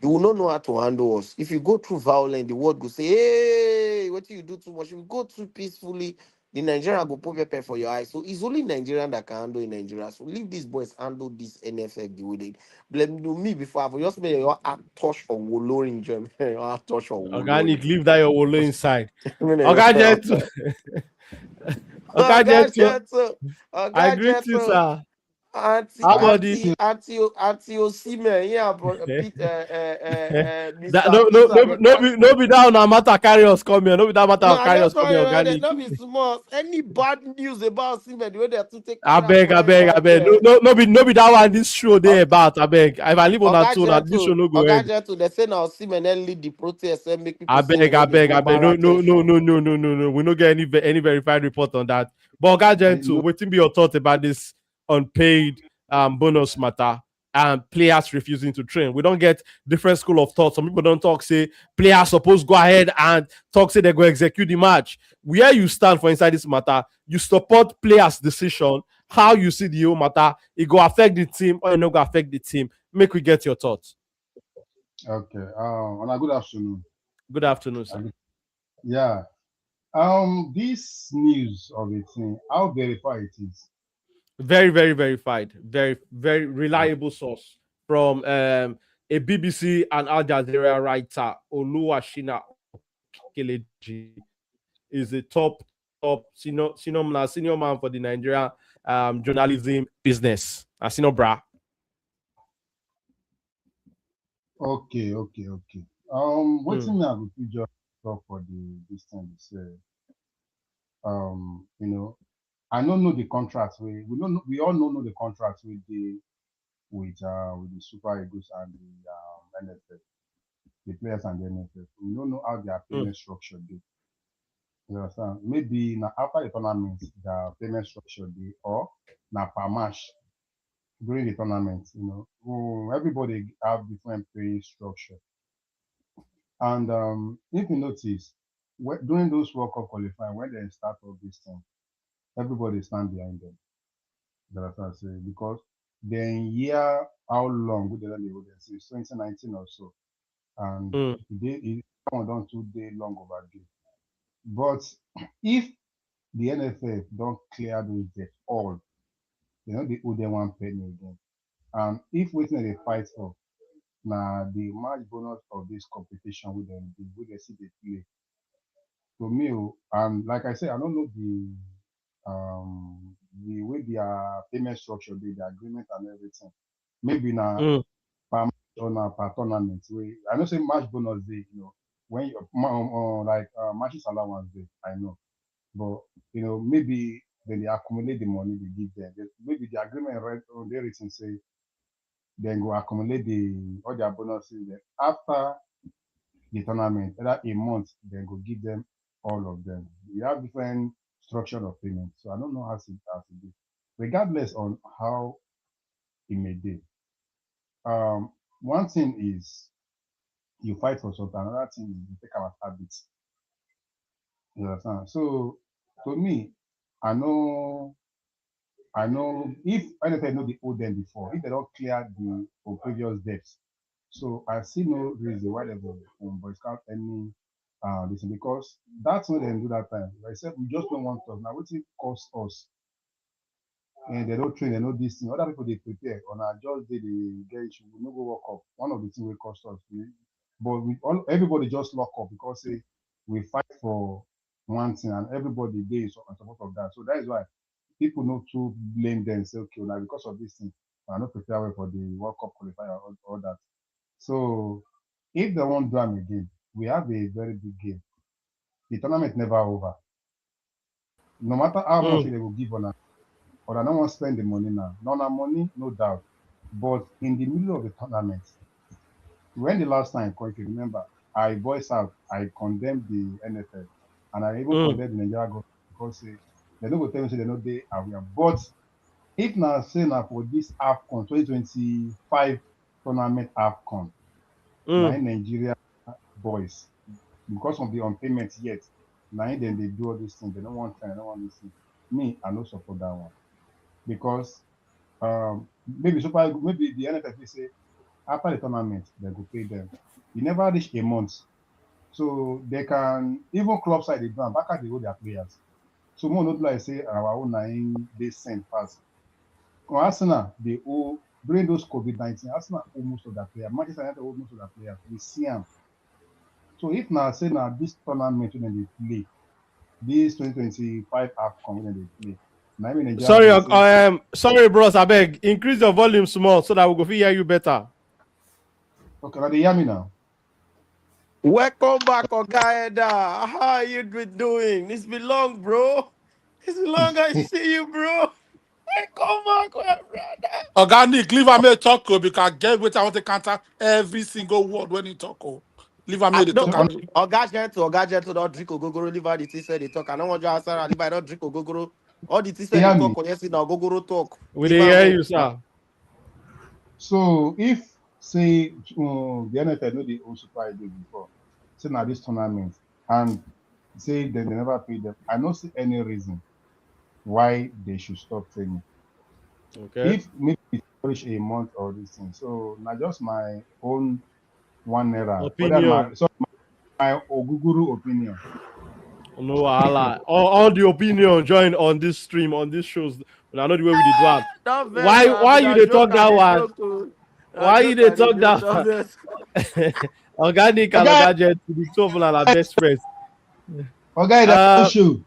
S2: You will not know how to handle us. If you go through violence, the world will say, hey, what do you do too much? If you go through peacefully, the Nigerian will put pepper for your eyes. So it's only Nigerian that can handle in Nigeria. So leave these boys handle this NFF the way they blame me before. I just make your touch of Wolo in Germany. Your touch of Wolo.
S1: Organic, leave that your wallet inside.
S2: I
S1: Okay, Jet. Okay,
S2: got
S1: Jet.
S2: gentle. I
S1: I
S2: got
S1: greet you,
S2: gentle.
S1: sir.
S2: Auntie,
S1: How about
S2: auntie, auntie, auntie Osime, yeah, bro,
S1: the
S2: Pete,
S1: that
S2: Mr. Visa, they catch.
S1: no be that no matter carry us come here. No be that matter
S2: No,
S1: carry
S2: that's
S1: us come here
S2: why they
S1: organic.
S2: don't be small. Any bad news about Osime, the way they have to take
S1: I
S2: carry am
S1: beg,
S2: for
S1: I beg, I
S2: inside
S1: beg.
S2: there.
S1: No be that one. This show they about. I beg. If I leave on that too, that this show no go
S2: Oga
S1: ahead.
S2: Gentle, they say now Osime then lead the protest and make people
S1: I
S2: say he
S1: beg, I
S2: want to
S1: beg,
S2: go
S1: I beg. No, no,
S2: Marrakech.
S1: no, no, no, no, no, no. We don't get any verified report on that. But God gentle,
S3: No,
S1: waiting be your thought about this unpaid bonus matter and players refusing to train. We don't get different school of thought. Some people don't talk, say players supposed go ahead and talk, say they go execute the match. Where you stand for inside this matter, you support players' decision, how you see the whole matter, it go affect the team or it not go affect the team. Make we get your thoughts.
S3: okay. And a good afternoon.
S1: Good afternoon,
S3: Uh,
S1: sir.
S3: Yeah. This news of a thing, how verified it is.
S1: Very, very verified, very reliable source from a BBC and Al Jazeera writer. Oluwashina Okeleji is a top senior man for the Nigeria journalism business. A senior bra.
S3: Okay.
S1: Mm,
S3: What's in there with you, John? talk for this thing this year. You know, I don't know the contracts we all know the contracts with the Super Eagles and the NFF, the players and the NFF. We don't know how their
S1: Mm,
S3: payment structure dey. You understand? Maybe now after the tournament, the payment structure dey, or now per match during the tournament. Everybody have different pay structure. And if you notice, during those World Cup qualifying, when they start all this thing, everybody stand behind them. That's what I say. Because then year how long would they hold them since 2019 or so. And
S1: mm,
S3: some don't 2 day long overdue. But if the NFF don't clear those debts all, they owe them one penny again. And if waiting they fight for now the match bonus of this competition with them see they play. To me, and like I said, I don't know the way their payment structure be, the agreement and everything. Maybe now
S1: mm,
S3: per match or na per tournament. I know say match bonus day, when you like matches allowance day, I know. But maybe then they accumulate the money they give them. Maybe the agreement right on the written say then go accumulate all their bonuses then after the tournament, either a month, then go give them all of them. We have different structure of payment. So I don't know how to do. Regardless on how it may be. One thing is you fight for something, another thing is you take our habits. You understand? So to me, I know I know if anything know they owe them before, if they don't clear the previous debts. So I see no reason why they will voice out any this because that's what they do that time. Like I said we just don't want us. Now what it cost us and they don't train, they know this thing. Other people they prepare on our just day they get issue, we no go work up. One of the things will cost us. But we all everybody just lock up because say we fight for one thing and everybody there is on support of that. So that is why people not to blame them and say, okay, now because of this thing, I'm not prepared well for the World Cup qualifier or all that. So if they won't do them again, we have a very big game. The tournament never over. No matter how much
S1: mm,
S3: they will give on us, or I don't want to spend the money now. No, no money, no doubt. But in the middle of the tournament, when the last time, if you remember, I voiced out, I condemned the NFL, and I even
S1: mm,
S3: condemned the Nigeria government because they don't go tell me say they know they are aware. But if now say now for this AFCON 2025 tournament AFCON, now
S1: mm,
S3: in Nigeria boys, because of the unpayment yet, now then they do all these things. They don't want to, they don't want this thing. Me, I don't support that one because maybe the NFF say after the tournament they go pay them. You never reach a month, so they can even club side they do and back at they owe their players. So more not like say our own nine they send pass. Arsenal, they owe during those COVID-19, Arsenal owe most of their players. Manchester United owe most of their players. We see them. So if now say now this tournament when they play, this 2025 AFCON when they play, now in Nigeria
S1: sorry,
S3: boys say,
S1: sorry, bros. I beg, increase your volume small so that we go fit hear you better.
S3: okay, now they hear me now.
S2: Welcome back, Oga Eda. How you been doing? It's been long, bro. It's been long I see you, bro. Welcome back, my brother.
S4: Organic, leave am make talk because get what I want to counter every single word when he talk. Leave am make the
S2: No,
S4: talk
S3: So
S4: am.
S2: Oga Gentle, don't drink Ogogoro, leave out the things where they talk. I don't want you to answer, leave I don't drink Ogogoro. All the things
S3: they
S2: where they
S3: hear me.
S2: talk, when you see now Ogogoro talk,
S1: We
S2: leave
S1: dey
S2: am.
S1: hear
S2: Oh.
S1: you, sir.
S3: So if say the NFL know the own Super Eagles before, say now this tournament and say they never pay them, I don't see any reason why they should stop training.
S1: Okay.
S3: If maybe it's reach a month or this thing. So now just my own one error. Whether
S1: Opinion.
S3: my Oguguru opinion.
S1: No wahala. All the opinion join on this stream, on these shows. I know the way we did do am.
S2: Don't vex,
S1: Why
S2: abi
S1: you
S2: na
S1: dey
S2: joke,
S1: talk
S2: I
S1: that
S2: dey
S1: one?
S2: joke. Oh. Na
S1: Why you
S2: joke,
S1: dey
S2: I dey
S1: talk
S2: joke.
S1: that
S2: Don't
S1: one?
S2: vex.
S1: Organic and
S3: Okay,
S1: Ogajet, the two of them are best friends.
S3: okay, that
S1: Uh,
S3: show.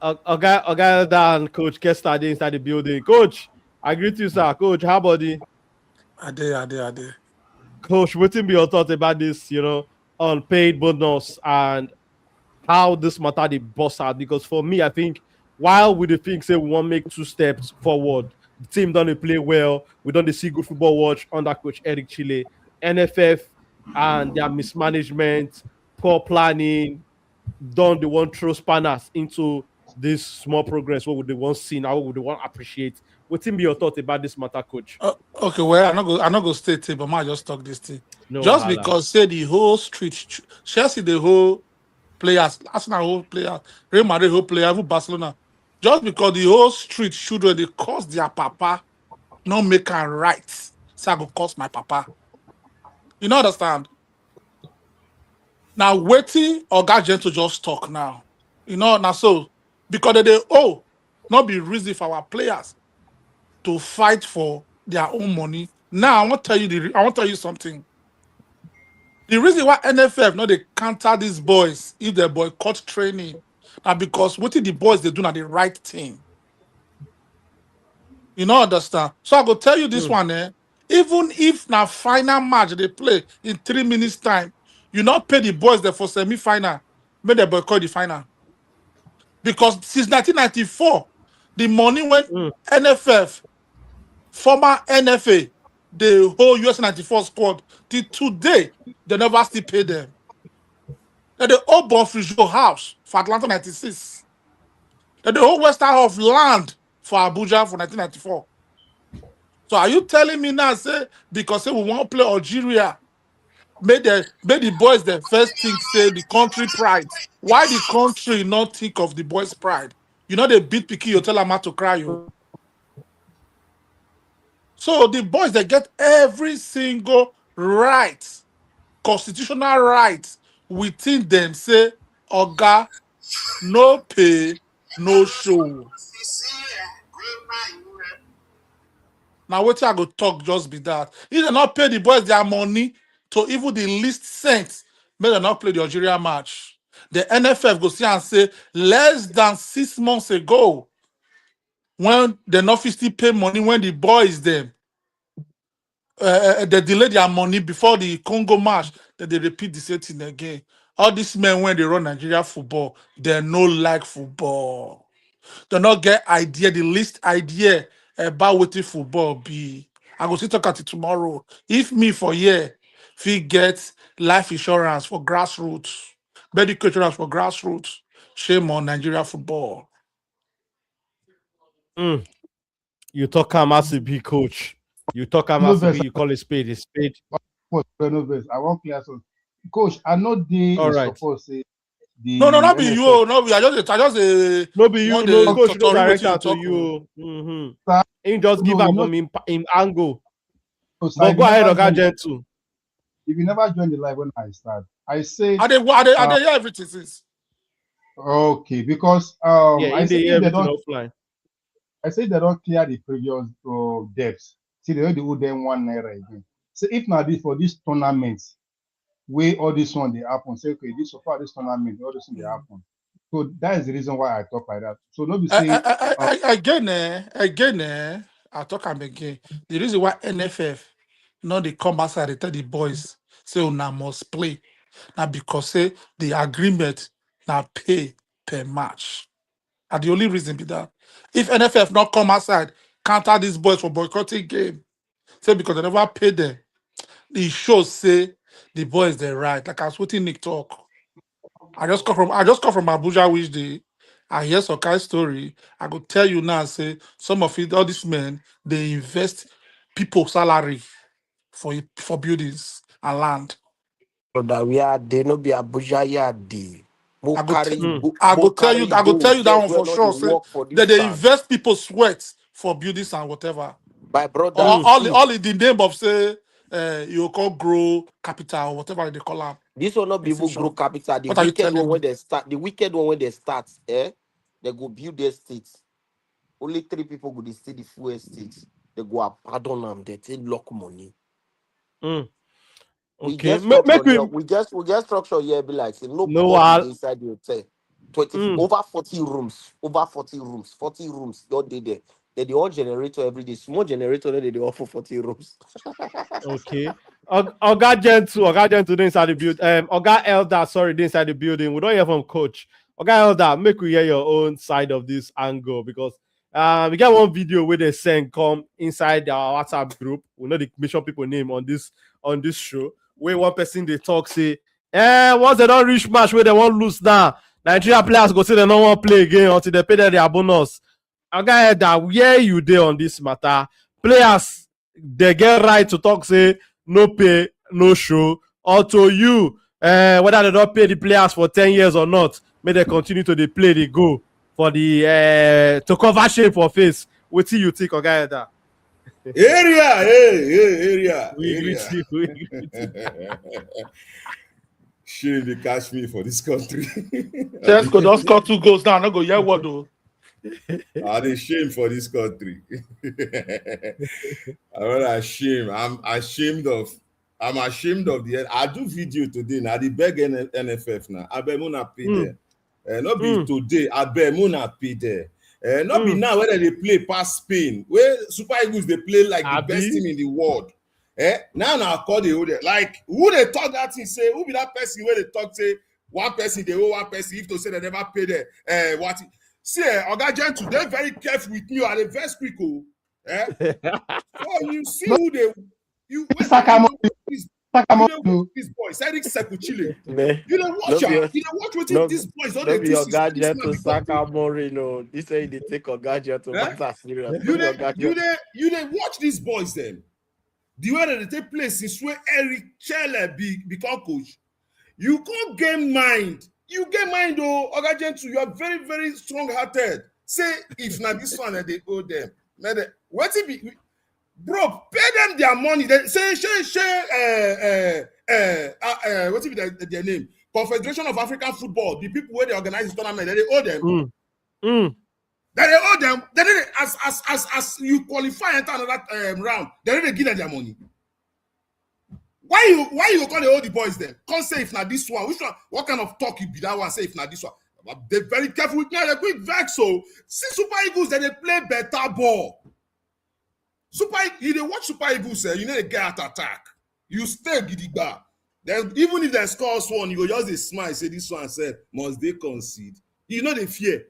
S1: Oga and Coach Kester dey inside the building. Coach, I greet you, sir. Coach, how about the
S4: Ade.
S1: coach? Wetin be your thoughts about this? unpaid bonus and how this matter they bust out. Because for me, I think while we the think say we want to make 2 steps forward, the team don't play well. We don't see good football watch under coach Eric Chile, NFF and their mismanagement, poor planning, don't they want throw spanners into this small progress? What would they want see now? What would they want appreciate? What be your thought about this matter, coach?
S4: Okay, well, I'm not go state it, but I just talk this thing.
S1: No
S4: Just
S1: wahala.
S4: because say the whole street, Chelsea, the whole players, Arsenal whole player, Real Madrid whole player, even Barcelona, just because the whole street children they cost their papa, not make am right. So I go cost my papa. You know understand? Now waiting or Gentle just talk now. You know, now so because they not be reason for our players to fight for their own money. Now I want to tell you something. The reason why NFF not they counter these boys if they boycott training, now because what the boys they do not the right thing. You know understand? So I go tell you this one, even if na final match they play in 3 minutes time, you not pay the boys there for semi-final, make they boycott the final. Because since 1994, the money when NFF, former NFA, the whole US 94 squad, till today, they never still pay them. Then the old Bonfrijo house for Atlanta 96. Then the whole western half of land for Abuja for 1994. So are you telling me now, say, because say we want to play Algeria, made the boys the first think, say, the country pride. Why the country not think of the boys' pride? You know they beat Piki, you tell them how to cry you. So the boys they get every single right, constitutional right within them, say, Oga, no pay, no show. Now what I go talk just be that. If they not pay the boys their money to even the least cent, may they not play the Algeria match. The NFF go see and say less than 6 months ago, when they not still pay money when the boys them they delay their money before the Congo match, then they repeat the same thing again. All these men when they run Nigeria football, they no like football. They not get idea, the least idea about what the football be. I go see talk at it tomorrow. If me for year, if he get life insurance for grassroots, medical insurance for grassroots, shame on Nigeria football.
S1: You talk a massive coach. You talk a
S3: No
S1: massive
S3: verse.
S1: you call a spade a spade.
S3: No verse. I want clear so. Coach, I know they
S1: All
S3: is
S1: right.
S3: supposed to say
S4: No,
S3: the
S4: not be
S3: NFF.
S4: you. No, be I just
S1: No be you,
S4: want
S1: no
S4: the
S1: coach, no
S4: tutorial what
S1: direct
S4: you
S1: out to
S4: talk.
S1: you.
S3: Sir,
S1: He just give
S3: no,
S1: up
S3: you know,
S1: from him angle.
S3: so sir,
S1: But
S3: if
S1: go
S3: you
S1: ahead,
S3: never
S1: Oga
S3: join-
S1: Gentle.
S3: If you never joined the live when I start, I said
S4: I they hear everything since.
S3: okay because
S1: Yeah,
S3: I
S1: in
S3: said
S1: the
S3: if they
S1: everything
S3: don't
S1: offline.
S3: I say they don't clear the previous debts. See, they don't do them 1 naira again. So if not this for this tournament, where all this one they happen, say okay, this so far this tournament, all this one they happen. So that is the reason why I talk like that. So not be saying
S4: Again, I talk am again. The reason why NFF not they come outside they tell the boys say una must play. Now because say the agreement now pay per match. And the only reason be that if NFF not come outside, counter these boys for boycotting game, say because they never pay them, it shows say the boys they right. Like I was waiting Nick talk. I just come from Abuja, which day I hear some kind of story. I could tell you now, say some of it, all these men, they invest people's salary for buildings and land.
S2: Brother, we are they no be Abuja yard. Mo
S4: I go
S2: carry go
S4: I
S2: mo
S4: go tell you,
S2: carry
S4: I go
S2: go
S4: tell you that
S2: get
S4: one
S2: where
S4: for
S2: not they
S4: sure. Say
S2: work for
S4: that
S2: this
S4: they
S2: land.
S4: invest people's sweat for buildings and whatever.
S2: My brother,
S4: Or
S2: see,
S4: all in the name of say you call grow capital or whatever they call them.
S2: this will not be even grow
S4: Inflation.
S2: capital. The
S4: What are you
S2: wicked one
S4: telling
S2: when
S4: me?
S2: they start, the wicked one when they start, they go build their states. Only 3 people go dey stay the full estate. They go pardon them, they take lock money. We
S1: Okay.
S2: get structure
S1: Make
S2: here.
S1: we
S2: We get structure here. Be like say
S1: no
S2: nobody
S1: all
S2: dey inside the hotel. 20 over 40 rooms. Over 40 rooms. 40 rooms. Don't dey there. They the all generator every day. Small generator. They offer 40 rooms.
S1: okay. Oga Gentle inside the building. Oga Elder, sorry, inside the building. We don't hear from Coach. Oga Elder, make we hear your own side of this angle because we got one video where they send come inside our WhatsApp group. We know the mission people name on this show. Where one person they talk say, once they don't reach match where they won't lose now, Nigeria players go say they don't want to play again until they pay their bonus. Oga Elder, where you there on this matter? Players they get right to talk say no pay, no show, or to you, whether they don't pay the players for 10 years or not, may they continue to they play, they go for the to cover shame for face. What do you think, Oga Elder?
S5: Area.
S1: We agree to
S5: Shame they catch me for this country.
S4: Tesco don't score 2 goals now. No go yeah what though.
S5: Are they shame for this country? I'm ashamed. I'm ashamed of the. I do video today. Now the beg NFF now. I bet Mona pay there. Not be today. I bet Mona pay there. Not be now whether they play past Spain. Where Super Eagles they play like the best team in the world. Now I call the order. Like who they talk that thing say? Who be that person where they talk say one person they owe one person if to say they never pay there? What? See, Oga Gentle, they're very careful with you. Are they very quick? So you see who they you these boys, Eric Sekuchile. You don't watch out. You don't watch what these boys don't
S2: Don't
S5: do.
S2: be Oga Gentle Sakamori, no. This way they take Oga Gentle matter serious.
S5: You don't watch these boys then. The way that they take place since where Eric Chelle become coach. You can't gain mind. You get mind though, Oga Gentle, you are very, very strong-hearted. Say if not this one they owe them. What if be, bro, pay them their money. They say what if their name? Confederation of African Football, the people where they organize this tournament, they owe them. They owe them. They as you qualify enter another round, they give them their money. Why you call the old boys then? Can't say if not this one. Which one? What kind of talk you be that one? Say if not this one. They're very careful with me. They're quick vex. So see Super Eagles they play better ball. You they watch Super Eagles you know they get at attack. You stay gidigba. Then even if they score one, you go just a smile. Say this one said must they concede? You know they fear.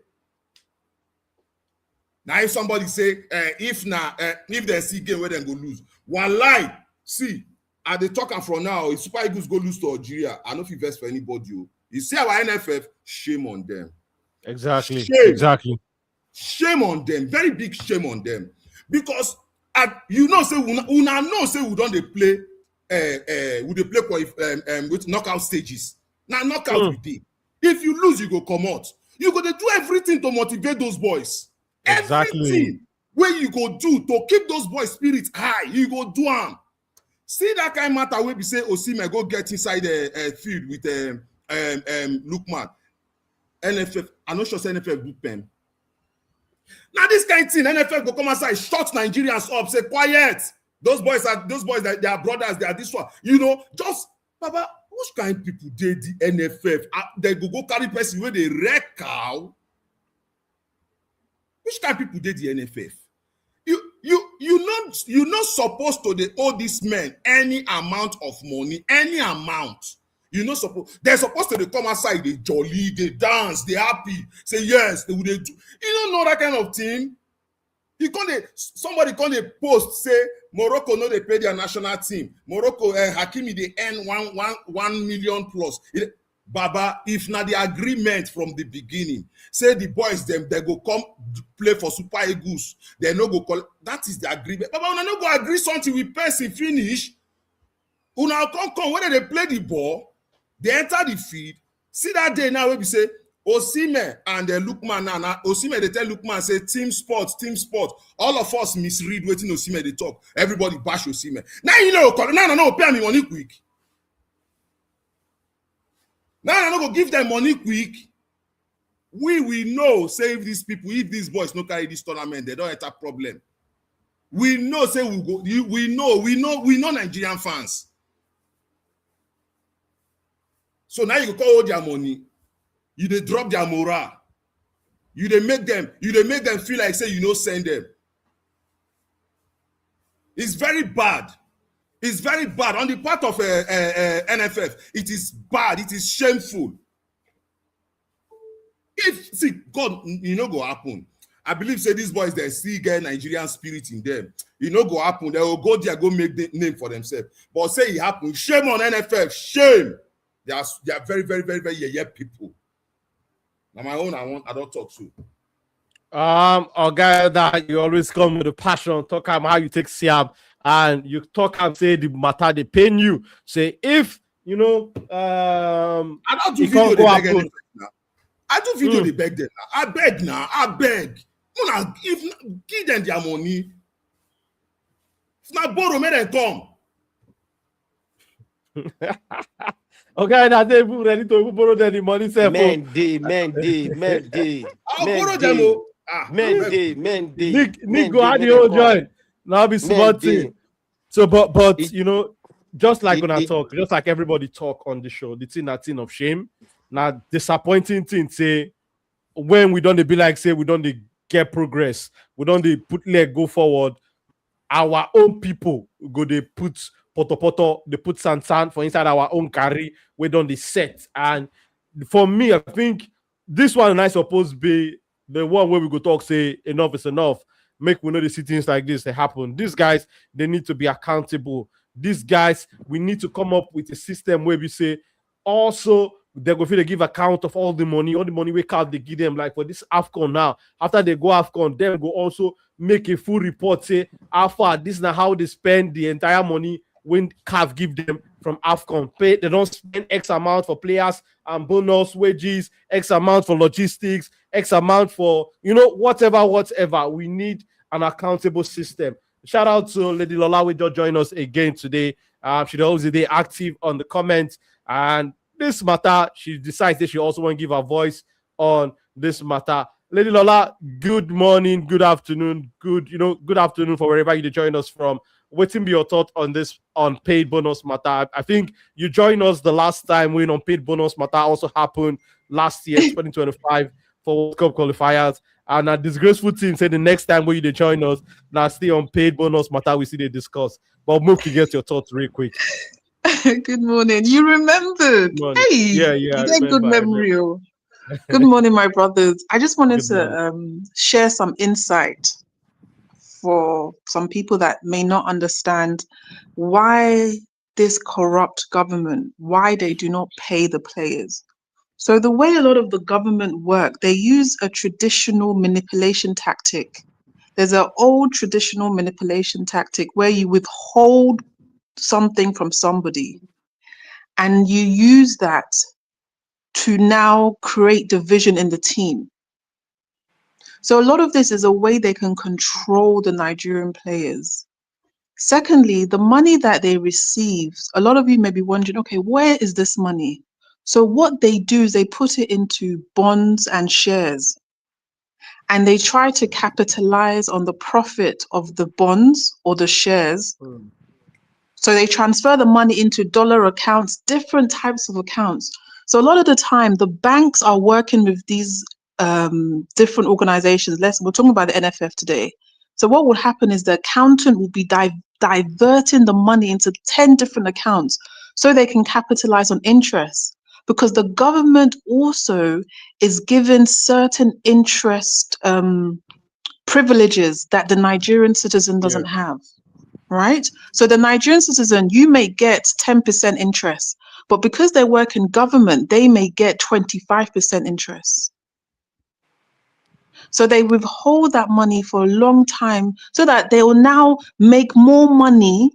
S5: Now if somebody say if they see game where they go lose, one lie. See. At the talking from now, if Super Eagles go lose to Algeria, I don't feel best for anybody. You see our NFF, shame on them.
S1: Exactly.
S5: Shame.
S1: Exactly.
S5: Shame on them. Very big shame on them. Because you know, say una know say we don't they play with knockout stages. Now knockout we did. If you lose, you go come out. You go to do everything to motivate those boys.
S1: Exactly.
S5: Everything where you go do to keep those boys' spirits high, you go do them. See that kind of matter where we say Osimhen go get inside the field with Lookman. NFF, I'm not sure say NFF boot pen. Now this kind of thing, NFF go come outside, shut Nigerians up, say quiet. Those boys that they are brothers, they are this one. You know, just Baba, which kind of people did the NFF? They go carry person where they wreck cow. Which kind of people did the NFF? You're not supposed to owe these men any amount of money, any amount. You're not supposed. They're supposed to come outside, they jolly, they dance, they happy, say yes, they would do. You don't know that kind of thing. Somebody can't post say Morocco no they pay their national team. Morocco Hakimi they earn 1 million plus. Baba, if not the agreement from the beginning, say the boys them they go come play for Super Eagles, they no go call. That is the agreement. Baba, una no go agree something with person finish. Una come when they play the ball, they enter the field. See that day now where we say Osimhen and Lookman now. Osimhen they tell Lookman say team sport. All of us misread waiting Osimhen they talk. Everybody bash Osimhen. Now you know, no, pay me money quick. Now I'm not gonna give them money quick. We know, say if these boys no carry this tournament, they don't enter problem. We know, say we go. We know Nigerian fans. So now you call all their money, you they drop their morale. You they make them feel like say you know send them. It's very bad. It's very bad. On the part of NFF, it is bad. It is shameful. If, see, God, you know, go happen. I believe, say, these boys, they still get Nigerian spirit in them. You know, go happen. They will go there, go make the name for themselves. But say it happened. Shame on NFF. Shame. They are very, very, very, very yeah people. Now, my own, I don't talk to.
S1: A guy that you always come with a passion, talk about how you take Siam, and you talk and say the matter they pain you. Say if you know,
S5: I don't do video they beg NFF now. I do video they beg them now. I beg now. I beg. If give them their money. If not borrow, make them come.
S1: Okay, now they ready to borrow them the money.
S2: Men day.
S5: I'll borrow them.
S1: Nick go add the whole joint. Now be smart thing. So, but you know, just like when I talk, just like everybody talk on the show, the thing of shame. Now, disappointing thing say when we don't be like say we don't get progress, we don't put leg go forward. Our own people go they put poto, they put san for inside our own carry. We don't the set, and for me, I think this one I suppose be the one where we go talk say enough is enough. Make we know the things like this they happen. These guys they need to be accountable. These guys we need to come up with a system where we say also they're going to give account of all the money we can't they give them like for this AFCON now. After they go AFCON, then go also make a full report say how far this is not how they spend the entire money when CAF give them from AFCON. Pay they don't spend X amount for players and bonus wages, X amount for logistics, X amount for whatever. We need an accountable system. Shout out to Lady Lola, which just joined us again today. She's always be active on the comments, and this matter, she decides that she also want to give her voice on this matter. Lady Lola, good morning, good afternoon, good afternoon for wherever you join us from. What will be your thought on this unpaid bonus matter? I think you joined us the last time when unpaid bonus matter also happened last year, 2025, for World Cup qualifiers. And a disgraceful thing said the next time when you join us, now still unpaid bonus matter we see they discuss. But move to get your thoughts real quick.
S6: Good morning. You remembered. Hey,
S1: yeah,
S6: you get good memory. Good morning, my brothers. I just wanted to share some insight for some people that may not understand why this corrupt government, why they do not pay the players. So the way a lot of the government work, they use a traditional manipulation tactic. There's an old traditional manipulation tactic where you withhold something from somebody and you use that to now create division in the team. So a lot of this is a way they can control the Nigerian players. Secondly, the money that they receive, a lot of you may be wondering, okay, where is this money? So what they do is they put it into bonds and shares, and they try to capitalize on the profit of the bonds or the shares. So they transfer the money into dollar accounts, different types of accounts. So a lot of the time, the banks are working with these different organizations. We're talking about the NFF today. So what will happen is the accountant will be diverting the money into 10 different accounts so they can capitalize on interest, because the government also is given certain interest privileges that the Nigerian citizen doesn't have. Right? So the Nigerian citizen, you may get 10% interest, but because they work in government, they may get 25% interest. So they withhold that money for a long time so that they will now make more money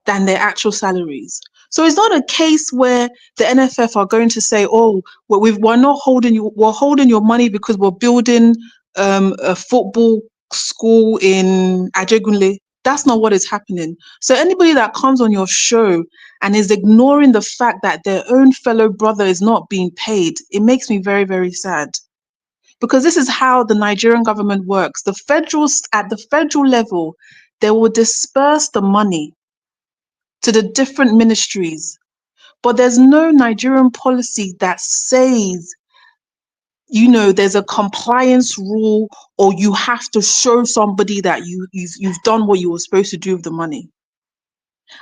S6: than their actual salaries. So it's not a case where the NFF are going to say, oh, we're not holding you, we're holding your money because we're building a football school in Ajegunle. That's not what is happening. So anybody that comes on your show and is ignoring the fact that their own fellow brother is not being paid, it makes me very, very sad. Because this is how the Nigerian government works. At the federal level, they will disperse the money to the different ministries. But there's no Nigerian policy that says, there's a compliance rule, or you have to show somebody that you've done what you were supposed to do with the money.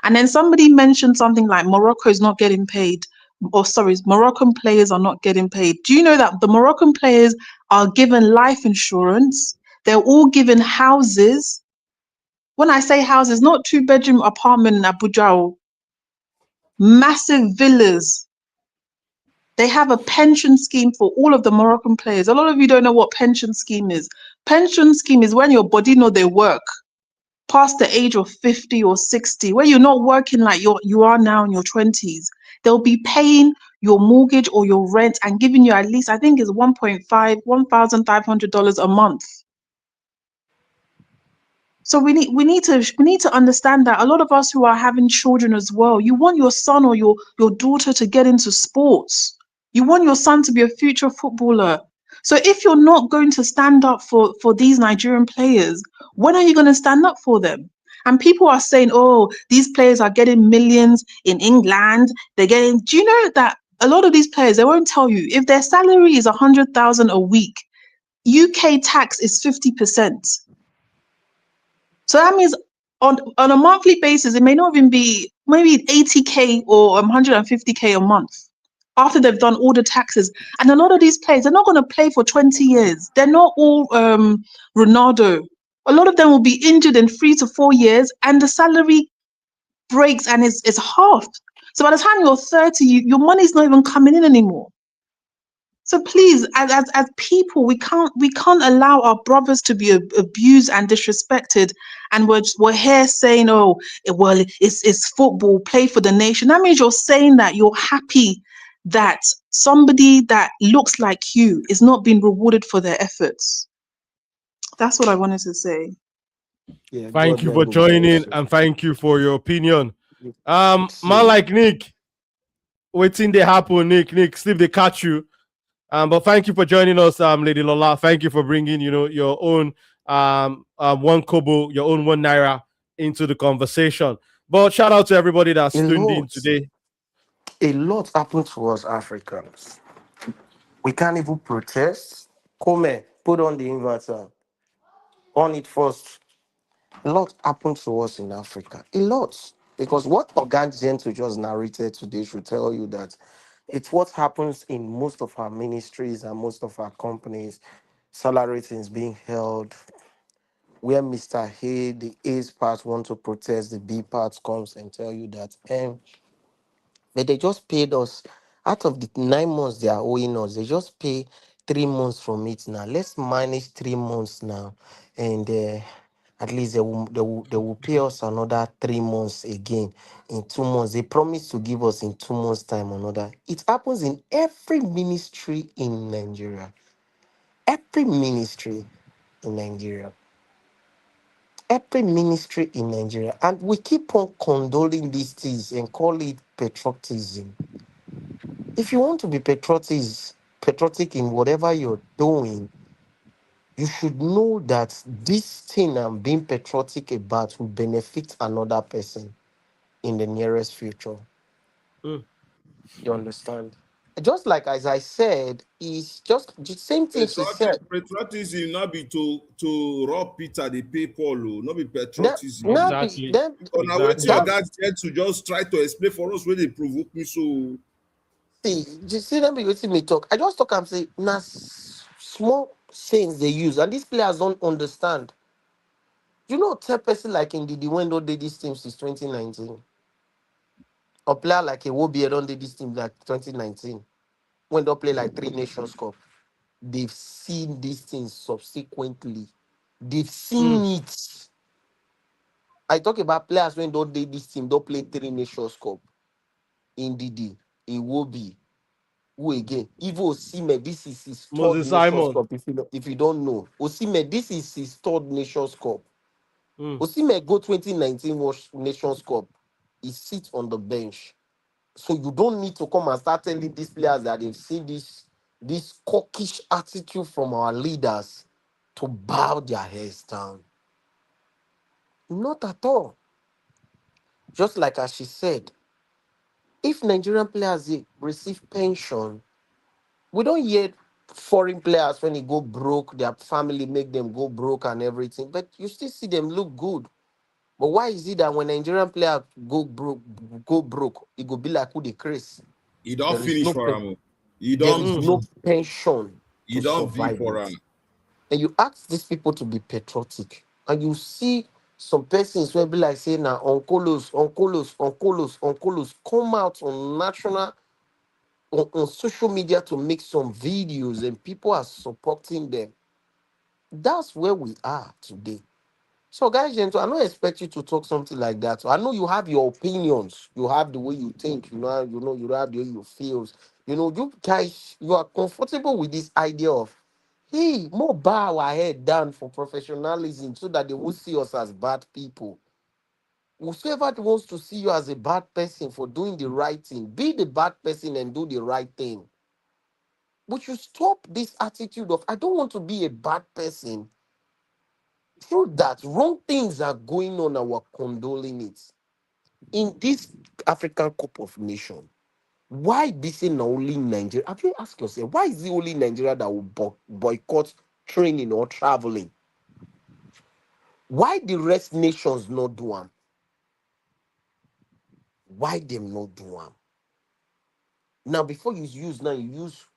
S6: And then somebody mentioned something like Morocco is not getting paid, or sorry, Moroccan players are not getting paid. Do you know that the Moroccan players are given life insurance? They're all given houses. When I say houses, not 2-bedroom apartment in Abuja, massive villas. They have a pension scheme for all of the Moroccan players. A lot of you don't know what pension scheme is. Pension scheme is when your body know they work past the age of 50 or 60, where you're not working like you are now in your 20s. They'll be paying your mortgage or your rent and giving you at least, I think it's $1,500 a month. So we need to understand that a lot of us who are having children as well, you want your son or your daughter to get into sports. You want your son to be a future footballer. So if you're not going to stand up for these Nigerian players, when are you going to stand up for them? And people are saying, oh, these players are getting millions in England. They're getting, do you know that a lot of these players, they won't tell you, if their salary is 100,000 a week, UK tax is 50%. So that means on a monthly basis, it may not even be maybe 80K or 150K a month after they've done all the taxes. And a lot of these players, they're not going to play for 20 years. They're not all Ronaldo. A lot of them will be injured in 3 to 4 years, and the salary breaks and is halved. So by the time you're 30, your money's not even coming in anymore. So please, as people, we can't allow our brothers to be abused and disrespected. And we're here saying, oh, well, it's football, play for the nation. That means you're saying that you're happy that somebody that looks like you is not being rewarded for their efforts. That's what I wanted to say.
S2: Yeah,
S1: Thank
S2: God
S1: you for
S2: man go bless
S1: joining
S2: you.
S1: and thank you for your opinion. Man
S2: See,
S1: like Nick, waiting they happen, Nick, sleep they catch you. But thank you for joining us, Lady Lola. Thank you for bringing, your own one kobo, your own 1 naira into the conversation. But shout out to everybody that's
S2: a
S1: tuned in
S2: lot,
S1: today.
S2: a lot happened to us Africans. We can't even protest. Come, put on the inverter. On it first. A lot happened to us in Africa. A lot. Because what Ogan Gento just narrated today should tell you that it's what happens in most of our ministries and most of our companies. Salary things being held, where Mr. Hay, the A's part want to protest, the B part comes and tell you that but they just paid us out of the 9 months they are owing us, they just pay 3 months from it now. Let's manage 3 months now, and at least they will pay us another 3 months again in 2 months. They promise to give us in 2 months' time another. It happens in every ministry in Nigeria. Every ministry in Nigeria. Every ministry in Nigeria. And we keep on condoling these things and call it patriotism. If you want to be patriotic in whatever you're doing, you should know that this thing I'm being patriotic about will benefit another person in the nearest future.
S1: Mm.
S2: You understand? Just like as I said, it's just the same thing she said.
S5: Patriotism not be to rob Peter the pay Paul, not be
S2: That
S5: patriotism.
S2: not be
S1: Exactly.
S2: then
S5: Because now wait till your
S1: Exactly.
S2: that
S5: guys get to just try to explain for us where they provoke me. So
S2: see them be waiting me talk. I just talk and say small sayings they use, and these players don't understand. You know, tell person like Ndidi when don't did this team since 2019. A player like a Wobie don't did this team like 2019. When they play like 3 Nations Cup. They've seen these things subsequently. They've
S1: Mm.
S2: seen it. I talk about players when don't did this team, don't play 3 Nations Cup. Ndidi, Iwobi, who again? Even Osime, this is his third
S1: Moses
S2: Nations
S1: Simon.
S2: Cup. If you don't know, Osime, this is his third Nations Cup.
S1: Mm.
S2: Osime go 2019 Nations Cup. He sits on the bench. So you don't need to come and start telling these players that they've seen this cockish attitude from our leaders to bow their heads down. Not at all. Just like as she said, if Nigerian players receive pension, we don't hear foreign players when they go broke, their family make them go broke and everything, but you still see them look good. But why is it that when Nigerian player go broke, it go be like who the Chris?
S5: He don't
S2: There is
S5: finish
S2: no
S5: for him. He
S2: there
S5: don't
S2: is no pension
S5: he
S2: to
S5: don't be
S2: survive
S5: for
S2: it.
S5: him.
S2: And you ask these people to be patriotic, and you see some persons will be like saying now uncolos come out on national on social media to make some videos and people are supporting them. That's where we are today. So, guys, gentle, I don't expect you to talk something like that. I know you have your opinions, you have the way you think, you have the way you feel. You guys, you are comfortable with this idea of, hey, more bow our head down for professionalism so that they won't see us as bad people. Whoever wants to see you as a bad person for doing the right thing, be the bad person and do the right thing. But you stop this attitude of, I don't want to be a bad person. Through that, wrong things are going on, and we're condoling it. In this African Cup of Nations, why this is not only Nigeria? Have you asked yourself, why is it only Nigeria that will boycott training or traveling? Why the rest nations not do them? Why them not do them? Now, before you use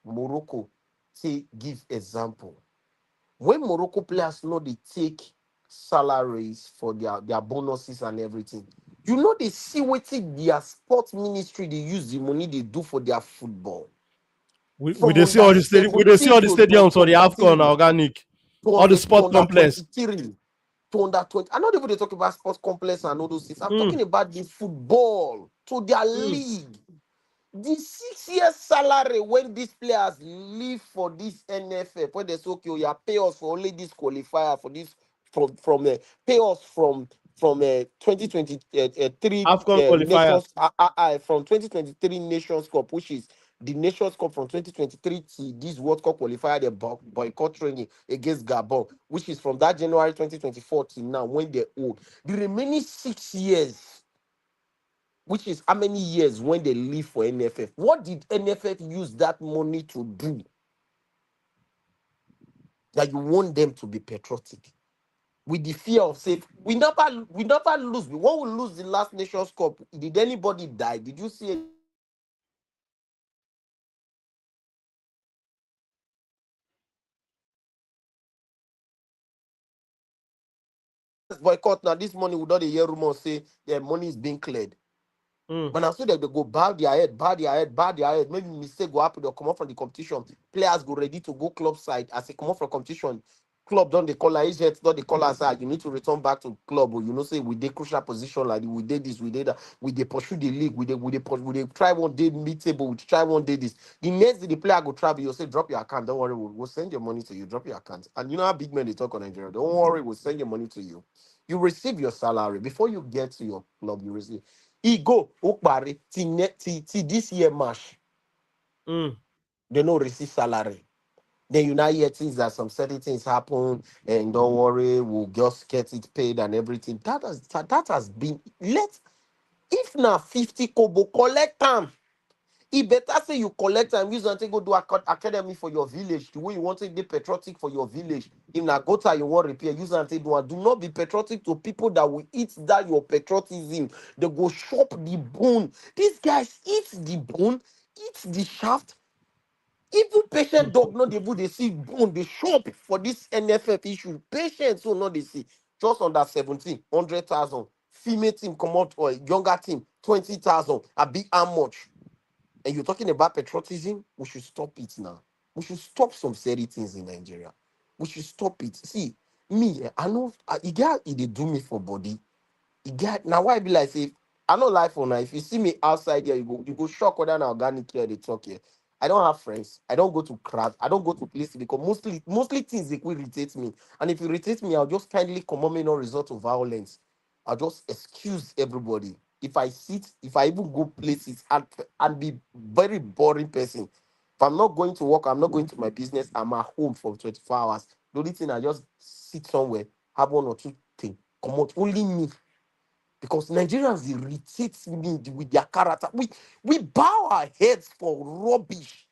S2: Morocco. Say, give example. When Morocco players know they take salaries for their bonuses and everything, they see what their sports ministry they use the money they do for their football.
S1: We
S2: From
S1: they see
S2: under
S1: all the we they see all
S2: 17
S1: the
S2: to
S1: stadiums for the AFCON
S2: 23
S1: organic,
S2: to
S1: all the
S2: to
S1: sport
S2: under
S1: complex.
S2: 23 to under 20. I'm not even they talk about sports complex and all those things. I'm
S1: Mm,
S2: talking about the football to their
S1: mm.
S2: league. The 6 years salary when these players leave for this NFF, when they say, okay, you pay us for only this qualifier for this from pay us from 2023
S1: AFCON qualifiers.
S2: nations from 2023 Nations Cup, which is the Nations Cup from 2023 to this World Cup qualifier, the boycott training against Gabon, which is from that January 2024 to now when they're old. The remaining 6 years, which is how many years when they leave for NFF? What did NFF use that money to do that you want them to be patriotic? With the fear of say, we never lose. When we lose the last Nations Cup, did anybody die? Did you see boycott now? This money without a year rumor say their money is being cleared.
S1: Mm.
S2: When I see that they go bow their head, maybe mistake go happen, they'll come up from the competition. Players go ready to go club side as they come up from competition. Club don't they call agents, don't they call us you need to return back to club, or say we did crucial position like we did this, we did that, we they pursue the league, we they try one day mid table, we try one day this. The next day the player go travel, you'll say drop your account, don't worry, we'll send your money to you, drop your account. And you know how big men they talk on Nigeria, don't worry, we'll send your money to you. You receive your salary before you get to your club, you receive. He go Ukbari till this year March.
S1: Mm.
S2: They no receive salary. Then you now hear things that some certain things happen, and don't worry, we'll just get it paid and everything. That has been let. If now 50 kobo collect them. It better say you collect and use and go do academy for your village. The way you want to be patriotic for your village. If na gota you want repair, use and do and do not be patriotic to people that will eat that your patriotism. They go chop the bone. These guys eat the bone, eat the shaft. Even patient dog not able they see bone, they shop for this NFF issue. Patients will not they see. Just under 17, 100,000. Female team come out or younger team, 20,000. A big how much? And you're talking about patriotism, we should stop it now. We should stop some silly things in Nigeria. We should stop it. See, me, I know they do me for body. Now why be like say I know life for now. If you see me outside here, you go shock whether an organic here they talk here. I don't have friends. I don't go to crowd. I don't go to places because mostly things they will irritate me. And if you irritate me, I'll just kindly comment no result of violence. I'll just excuse everybody. If I sit, if I even go places and be very boring person. If I'm not going to work, I'm not going to my business, I'm at home for 24 hours. The only thing I just sit somewhere, have one or two things, come out, only me. Because Nigerians they irritate me with their character. We bow our heads for rubbish.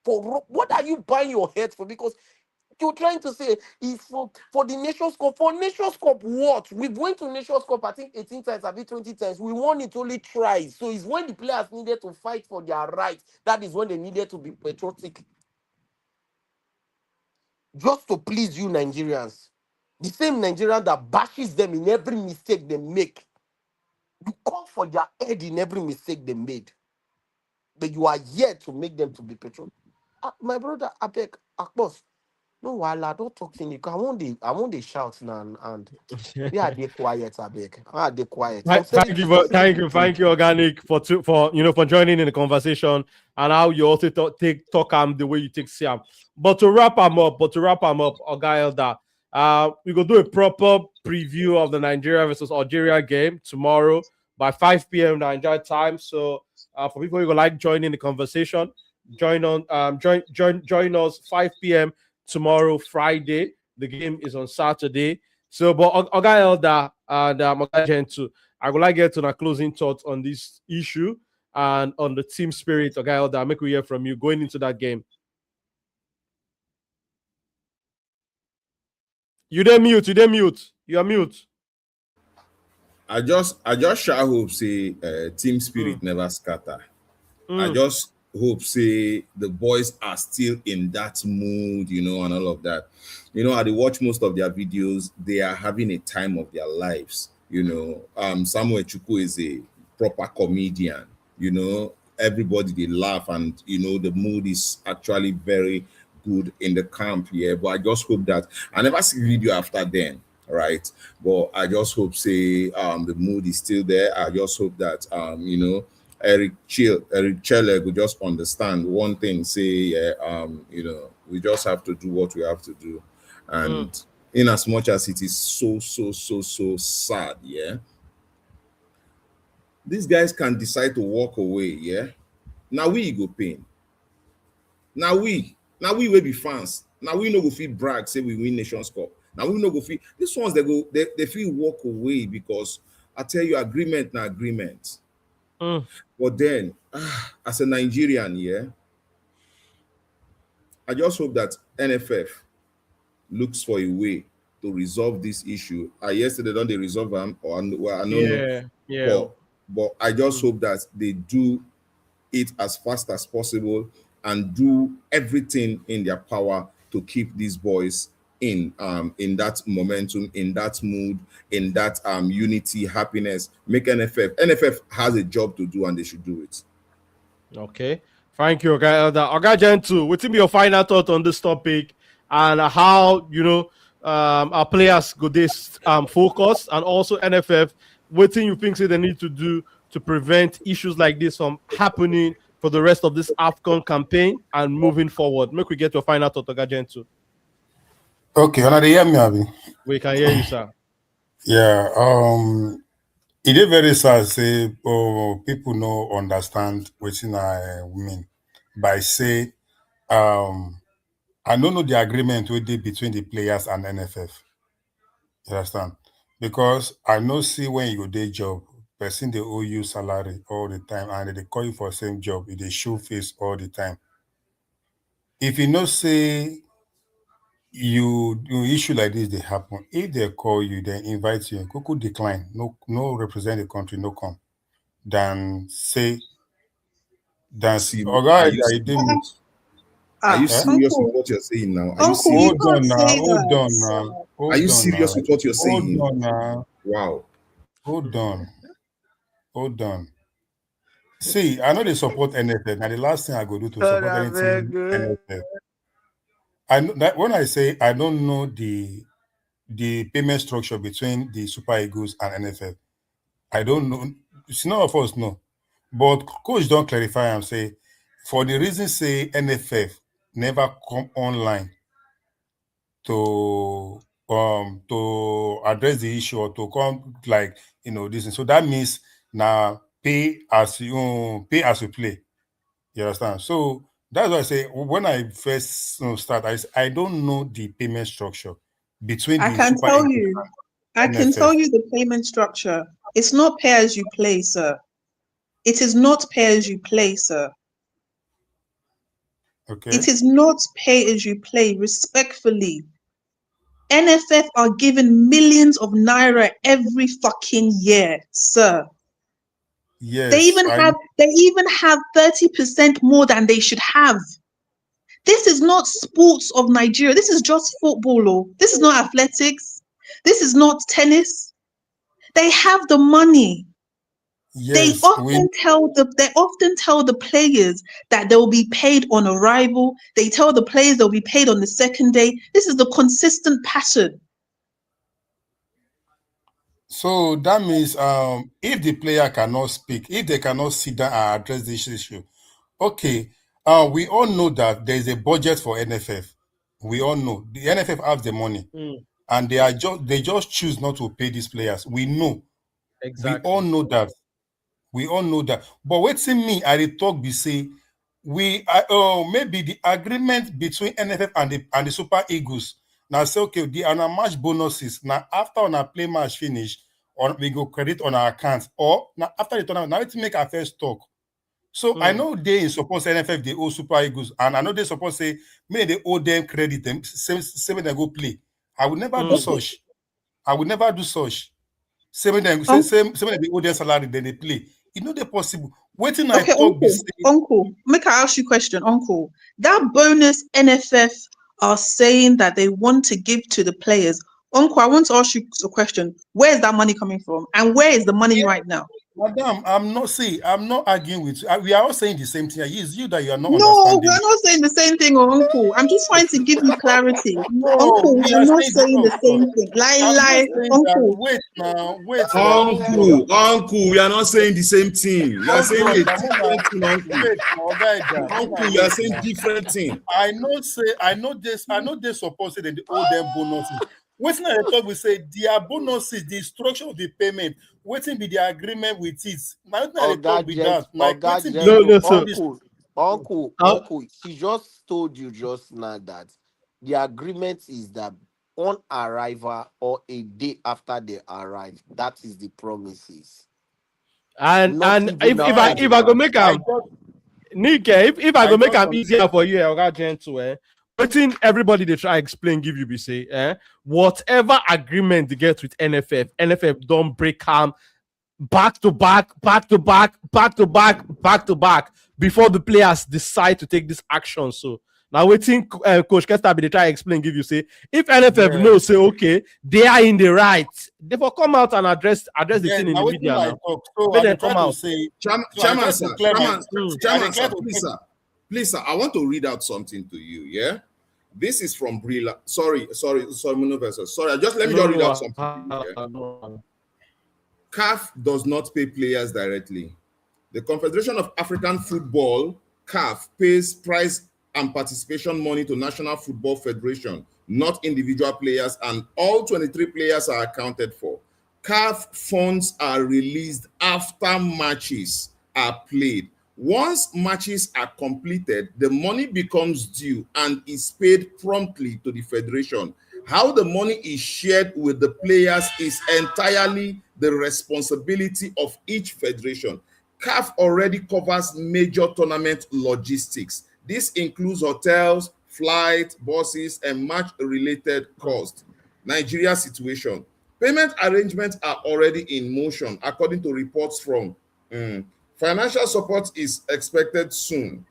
S2: What are you buying your head for? Because you're trying to say is for the Nations Cup. For Nations Cup, what? We've went to Nations Cup, I think 18 times, I think 20 times. We won it only twice. So it's when the players needed to fight for their rights. That is when they needed to be patriotic. Just to please you Nigerians. The same Nigerian that bashes them in every mistake they make. You call for their head in every mistake they made. But you are here to make them to be patriotic. My brother, Abeg, Akbos, no wala, don't talk to me. I want the shout now and we are they quiet, Abeg. Are they quiet?
S1: Thank you, Organic, for joining in the conversation and how you also talk the way you take Siam. But to wrap them up, Oga Elder, we go do a proper preview of the Nigeria versus Algeria game tomorrow by 5 p.m. Nigeria time. So for people who would like join in the conversation, join us 5 p.m. tomorrow, Friday. The game is on Saturday. So, but Oga Elder and Oga Gentu, I would like to get to a closing thoughts on this issue and on the team spirit. Oga Elder, make we hear from you going into that game. You are mute.
S5: I just sure hope say team spirit never scatter. I just hope say the boys are still in that mood, and all of that. I watch most of their videos. They are having a time of their lives. Samuel Chukwu is a proper comedian. Everybody they laugh, and the mood is actually very good in the camp here. But I just hope that I never see video after then. Right, but I just hope say the mood is still there. I just hope that Eric Chelle will just understand one thing. Say we just have to do what we have to do, and in as much as it is so sad, these guys can decide to walk away. Now we go pain. Now we will be fans. Now we know go feel brag say we win Nations Cup. Now we know go feel these ones they feel walk away because I tell you agreement na agreement. But then as a Nigerian, I just hope that NFF looks for a way to resolve this issue. Yesterday don't they resolve them or I don't know.
S1: Yeah.
S5: But I just hope that they do it as fast as possible and do everything in their power to keep these boys in that momentum, in that mood, in that unity, happiness. Make NFF has a job to do and they should do it.
S1: Okay, thank you, Oga Elder. Oga Gentu, what will be your final thought on this topic and how our players go this focus, and also NFF, what thing you think they need to do to prevent issues like this from happening for the rest of this AFCON campaign and moving forward? Make we get your final thought, Oga Gentu.
S3: Okay, when I hear me, Abi.
S1: We can hear you, sir.
S3: Yeah, it is very sad. Say, people no understand what I mean by say, I don't know the agreement we did between the players and NFF. You understand? Because I know see when you do job, person they owe you salary all the time, and they call you for the same job. They show face all the time. If you know say you issue like this, they happen. If they call you, they invite you, Kuku decline. No represent the country, no come. Then say that's
S5: Are you serious? Are you serious with what you're saying now? Are you serious?
S3: Hold on now.
S5: Are you serious with what you're saying?
S3: Hold on now.
S5: Wow.
S3: Hold on. See, I know they support NFF. Now the last thing I go do to support anything NFF. I know that when I say I don't know the payment structure between the Super Eagles and NFF, I don't know. It's none of us know. But coach don't clarify and say for the reason say NFF never come online to address the issue or to come like this. So that means now pay as you play. You understand? So that's why I say when I first start, I don't know the payment structure between the Super Eagles
S6: I can tell you the payment structure. It's not pay as you play, sir. It is not pay as you play, sir.
S3: Okay.
S6: It is not pay as you play, respectfully. NFF are given millions of naira every fucking year, sir. They
S3: Yes,
S6: even have 30% more than they should have. This is not sports of Nigeria. This is just football. Or this is not athletics. This is not tennis. They have the money. They
S3: yes.
S6: often tell the players that they will be paid on arrival. They tell the players they'll be paid on the second day. This is the consistent pattern.
S3: So that means if the player cannot speak, if they cannot sit down and address this issue, okay. We all know that there is a budget for NFF. We all know the NFF have the money, and they just choose not to pay these players. We know. We all
S1: Exactly.
S3: know that. We all know that. But waiting me, I dey talk be say maybe the agreement between NFF and the Super Eagles. Now say okay, the on our match bonuses. Now after on our play match finish, or we go credit on our accounts, or now after the tournament, now it make our first talk. So I know they suppose NFF they owe Super Eagles, and I know they suppose say may they owe them credit them same when they go play. I would never do such. I would never do such. Same when they same when they owe their salary, then they play. It not they possible. Waiting I
S6: Okay,
S3: talk be say,
S6: Uncle, make I ask you a question, Uncle. That bonus NFF are saying that they want to give to the players. Uncle, I want to ask you a question. Where is that money coming from? And where is the money right now?
S3: Madam, I'm not arguing with you. We are all saying the same thing. It's you that you are not
S6: No,
S3: understanding.
S6: we're not saying the same thing, Uncle. I'm just trying to give you clarity.
S3: No,
S6: Uncle,
S3: we
S6: we're
S3: are
S6: not
S3: saying
S6: saying the
S3: no.
S6: same thing.
S3: I'm not saying that.
S6: Uncle.
S3: Wait now.
S5: Uncle, we are not saying the same thing. We are saying a different thing, uncle.
S3: Wait now, guy.
S5: Uncle, we are saying different thing.
S3: I know they supposed to they owe them bonuses. Waiting at the talk, we say their bonuses, the structure of the payment, waiting be the agreement with it. Now the talk with that. Like waiting be
S1: So
S2: Uncle, she just told you just now that the agreement is that on arrival or a day after they arrive, that is the promises.
S1: and
S2: Not even
S1: if
S2: after
S1: I
S2: they
S1: go
S2: land.
S1: make Nick, if I go make
S3: just
S1: them easier for you, Oga Gentle, waiting everybody they try explain, give you be say, whatever agreement they get with NFF don't break back to back before the players decide to take this action. So now waiting Coach Kester be they try explain, give you say if NFF knows say okay, they are in the right, they will come out and address the thing in the media now.
S3: So
S1: Let
S3: I
S1: them come out.
S3: say,
S5: Chairman, sir, please, sir, I want to read out something to you. Yeah, this is from Brilla. Sorry, Munoversa. Sorry, let me just read out something to you. Yeah? CAF does not pay players directly. The Confederation of African Football, CAF, pays prize and participation money to National Football Federation, not individual players, and all 23 players are accounted for. CAF funds are released after matches are played. Once matches are completed, the money becomes due and is paid promptly to the federation. How the money is shared with the players is entirely the responsibility of each federation. CAF already covers major tournament logistics. This includes hotels, flights, buses, and match-related costs. Nigeria situation. Payment arrangements are already in motion, according to reports from financial support is expected soon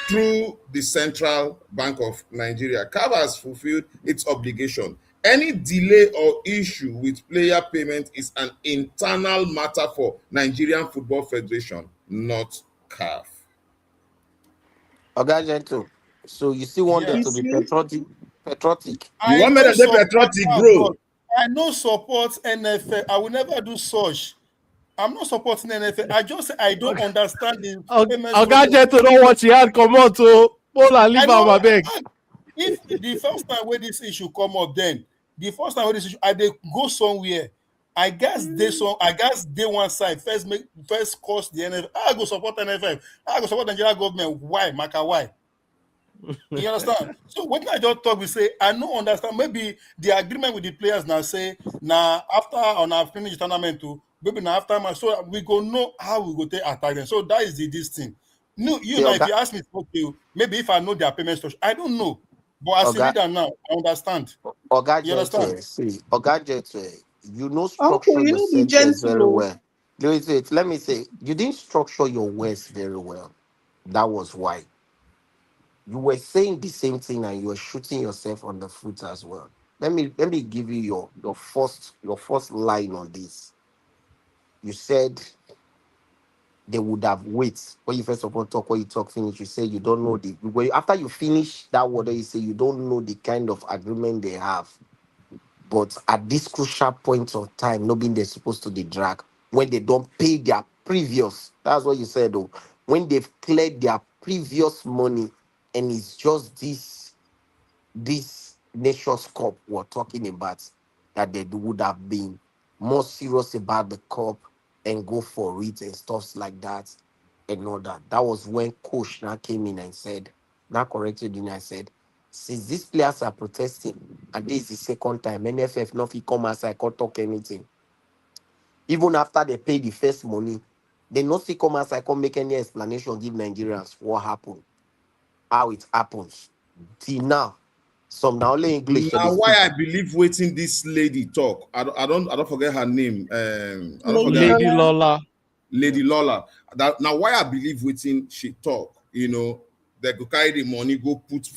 S5: through the Central Bank of Nigeria. CAF has fulfilled its obligation. Any delay or issue with player payment is an internal matter for Nigerian Football Federation, not CAF.
S2: Oga Gentle. So you still want them to be patriotic?
S5: You want me to say patriotic, bro?
S3: I no support NFL. I will never do such. I'm not supporting NFL. I just say I don't understand the payments.
S1: Oga Gentle don't watch your hand come out to pull and leave am abeg.
S3: If the first time where this issue come up, then the first time where this issue, I dey go somewhere. I guess day one side first cost the NFL. I go support NFL. I go support Nigeria government. Why, Maka? Why? You understand? So when I just talk, we say I don't understand. Maybe the agreement with the players now say now after on our finish tournament too. Maybe now after match, so we go know how we go take attack them. So that is this thing.
S5: No, you
S2: See,
S5: know, if
S2: Oga,
S5: you ask me, okay, maybe if I know their payment structure, I don't know. But as a
S2: Oga,
S5: reader now, I understand.
S2: Oga
S5: You understand?
S2: Gentry, see, Oga Gentry, you know
S6: Uncle,
S2: structure
S6: you
S2: your
S6: know, be
S2: sentence very
S6: gentle.
S2: well. Let me say, you didn't structure your words very well. That was why. You were saying the same thing and you were shooting yourself on the foot as well. Let me give you your first line on this. You said they would have wait when you first of all talk. When you talk finish, you say you don't know after you finish that word, you say you don't know the kind of agreement they have. But at this crucial point of time, no being they're supposed to the drag when they don't pay their previous. That's what you said though. When they've cleared their previous money, and it's just this Nations Cup we're talking about, that they would have been more serious about the cup and go for it and stuff like that and all that. That was when coach now came in and said, now corrected you, and I said, since these players are protesting, and this is the second time, NFF not fit come outside, can't talk anything. Even after they pay the first money, they not see come outside, can't make any explanation, give Nigerians what happened, how it happens. Till now, some now only English they
S5: Now, why
S2: speak.
S5: I believe waiting this lady talk. I don't forget her name. I don't
S6: Lady
S5: forget her
S1: Lady
S5: name.
S6: Lola.
S1: Lola.
S5: Lady Lola. Now why I believe waiting she talk. They go carry the money, go put.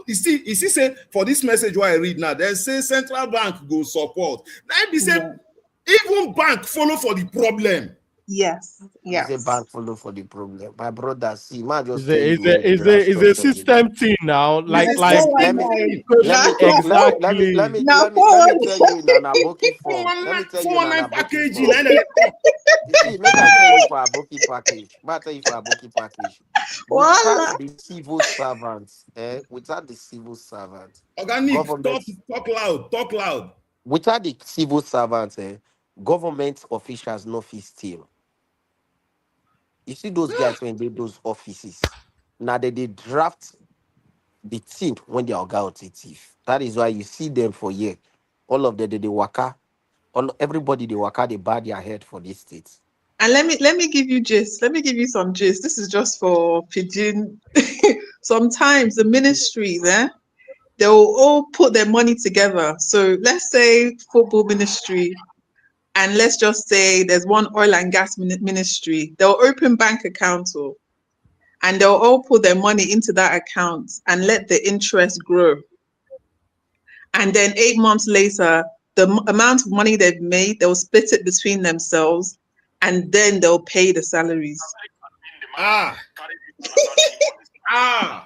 S5: You see, say for this message what I read now, they say central bank go support. Now be say
S6: Yeah.
S5: even bank follow for the problem.
S6: Yes.
S2: He say
S6: Yes.
S2: bank follow for the problem. My brother, see, man, just
S1: Is
S2: tell
S1: a
S2: you
S1: is
S2: the way
S1: a is
S2: Nigerian
S1: a is a
S2: structure dey be.
S1: system thing now.
S5: It's
S1: Like
S6: Let's
S5: a
S6: go
S1: like
S6: one
S2: Let
S5: system
S2: me
S6: guy.
S5: thing.
S2: let
S6: Nah,
S2: me
S6: go on.
S1: exactly.
S6: Now go
S2: let me
S6: on.
S2: tell you in an aboki form. Let me tell you in an
S5: 419
S2: aboki
S5: packaging.
S2: form. You see, make I tell you for a bookie package. Make I tell you for a bookie package.
S6: Voila.
S2: Without the civil servants, without the civil servants,
S5: Organic,
S2: government,
S5: talk loud.
S2: without the civil servants, government officials no fit steal. You see those guys when they those offices. Now they draft the team when they are out a thief. That is why you see them for year. All of them they waka. Everybody they waka they bow their head for this state.
S6: And let me give you gist. Let me give you some gist. This is just for Pidgin. Sometimes the ministries, they'll all put their money together. So let's say football ministry, and let's just say there's one oil and gas ministry. They'll open bank accounts, and they'll all put their money into that account and let the interest grow. And then 8 months later, the amount of money they've made, they'll split it between themselves, and then they'll pay the salaries.
S5: Ah, ah.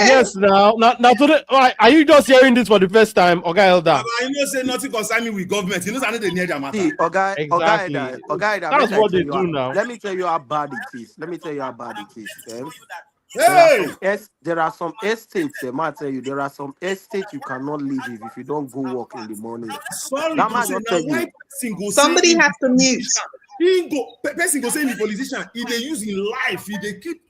S1: Yes, now today, are you just hearing this for the first time, Oga Elder?
S5: Baba, you know say nothing concern me with government. You know I know they near their matter.
S2: See,
S1: Exactly.
S2: make
S1: That's
S2: I
S1: what
S2: tell
S1: they
S2: you
S1: do now.
S2: let me tell you how bad it is. Let me tell you how bad it is.
S5: Hey,
S2: There are some estates, man, tell you, there are some estates you cannot live if you don't go work in the morning.
S5: sorry
S2: That
S5: to
S2: man
S5: say
S2: just
S5: now
S2: tell
S5: why
S2: you,
S5: person go say
S6: Somebody
S5: in the
S6: has to mute.
S5: politician? Person go say in the politician, if they use in life, if they keep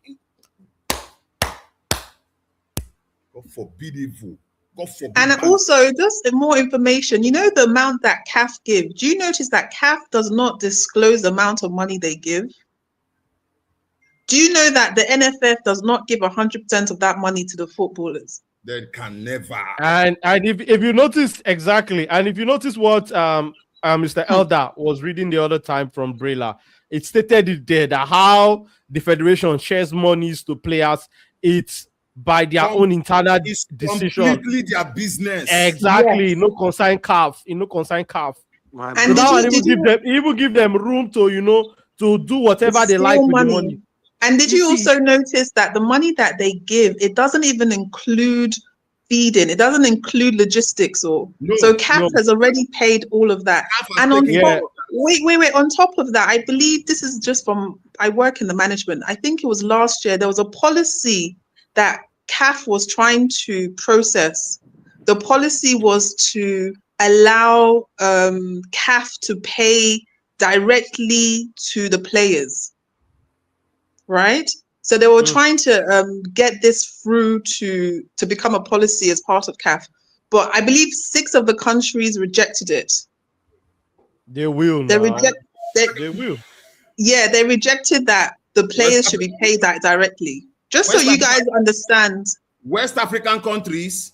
S5: God forbid evil. God
S6: And
S5: forbid bad.
S6: also, just more information. You know the amount that CAF give. Do you notice that CAF does not disclose the amount of money they give? Do you know that the NFF does not give 100% of that money to the footballers?
S5: They can never.
S1: And if you notice exactly, and if you notice what Mr.
S6: Hmm.
S1: Elder was reading the other time from Brela, it stated it there that how the federation shares monies to players, it's by their
S5: Com-
S1: own internal
S5: it's
S1: decision.
S5: completely their business.
S1: Exactly,
S6: Yes.
S1: no consign calf, no consign calf.
S2: my
S1: So
S6: And
S1: that
S2: brother.
S1: one even give them room to to do whatever
S6: it's
S1: they like
S6: still
S1: with the
S6: money.
S1: money.
S6: And did
S2: You
S6: you
S2: see,
S6: also notice that the money that they give, it doesn't even include feeding, it doesn't include logistics or so
S5: No,
S6: CAF
S1: No,
S6: has already paid all of that.
S5: half has
S6: And on
S5: taken care
S6: top,
S1: yeah,
S5: of that.
S6: wait, on top of that, I believe this is just from I work in the management. I think it was last year, there was a policy that CAF was trying to process. The policy was to allow CAF to pay directly to the players, right? So they were
S1: mm,
S6: trying to get this through to become a policy as part of CAF, but I believe 6 of the countries rejected it.
S1: they will
S6: They
S1: now.
S6: reject, they,
S1: They will.
S6: yeah, they rejected that the players should be paid that directly. Just so you guys understand.
S5: West African countries.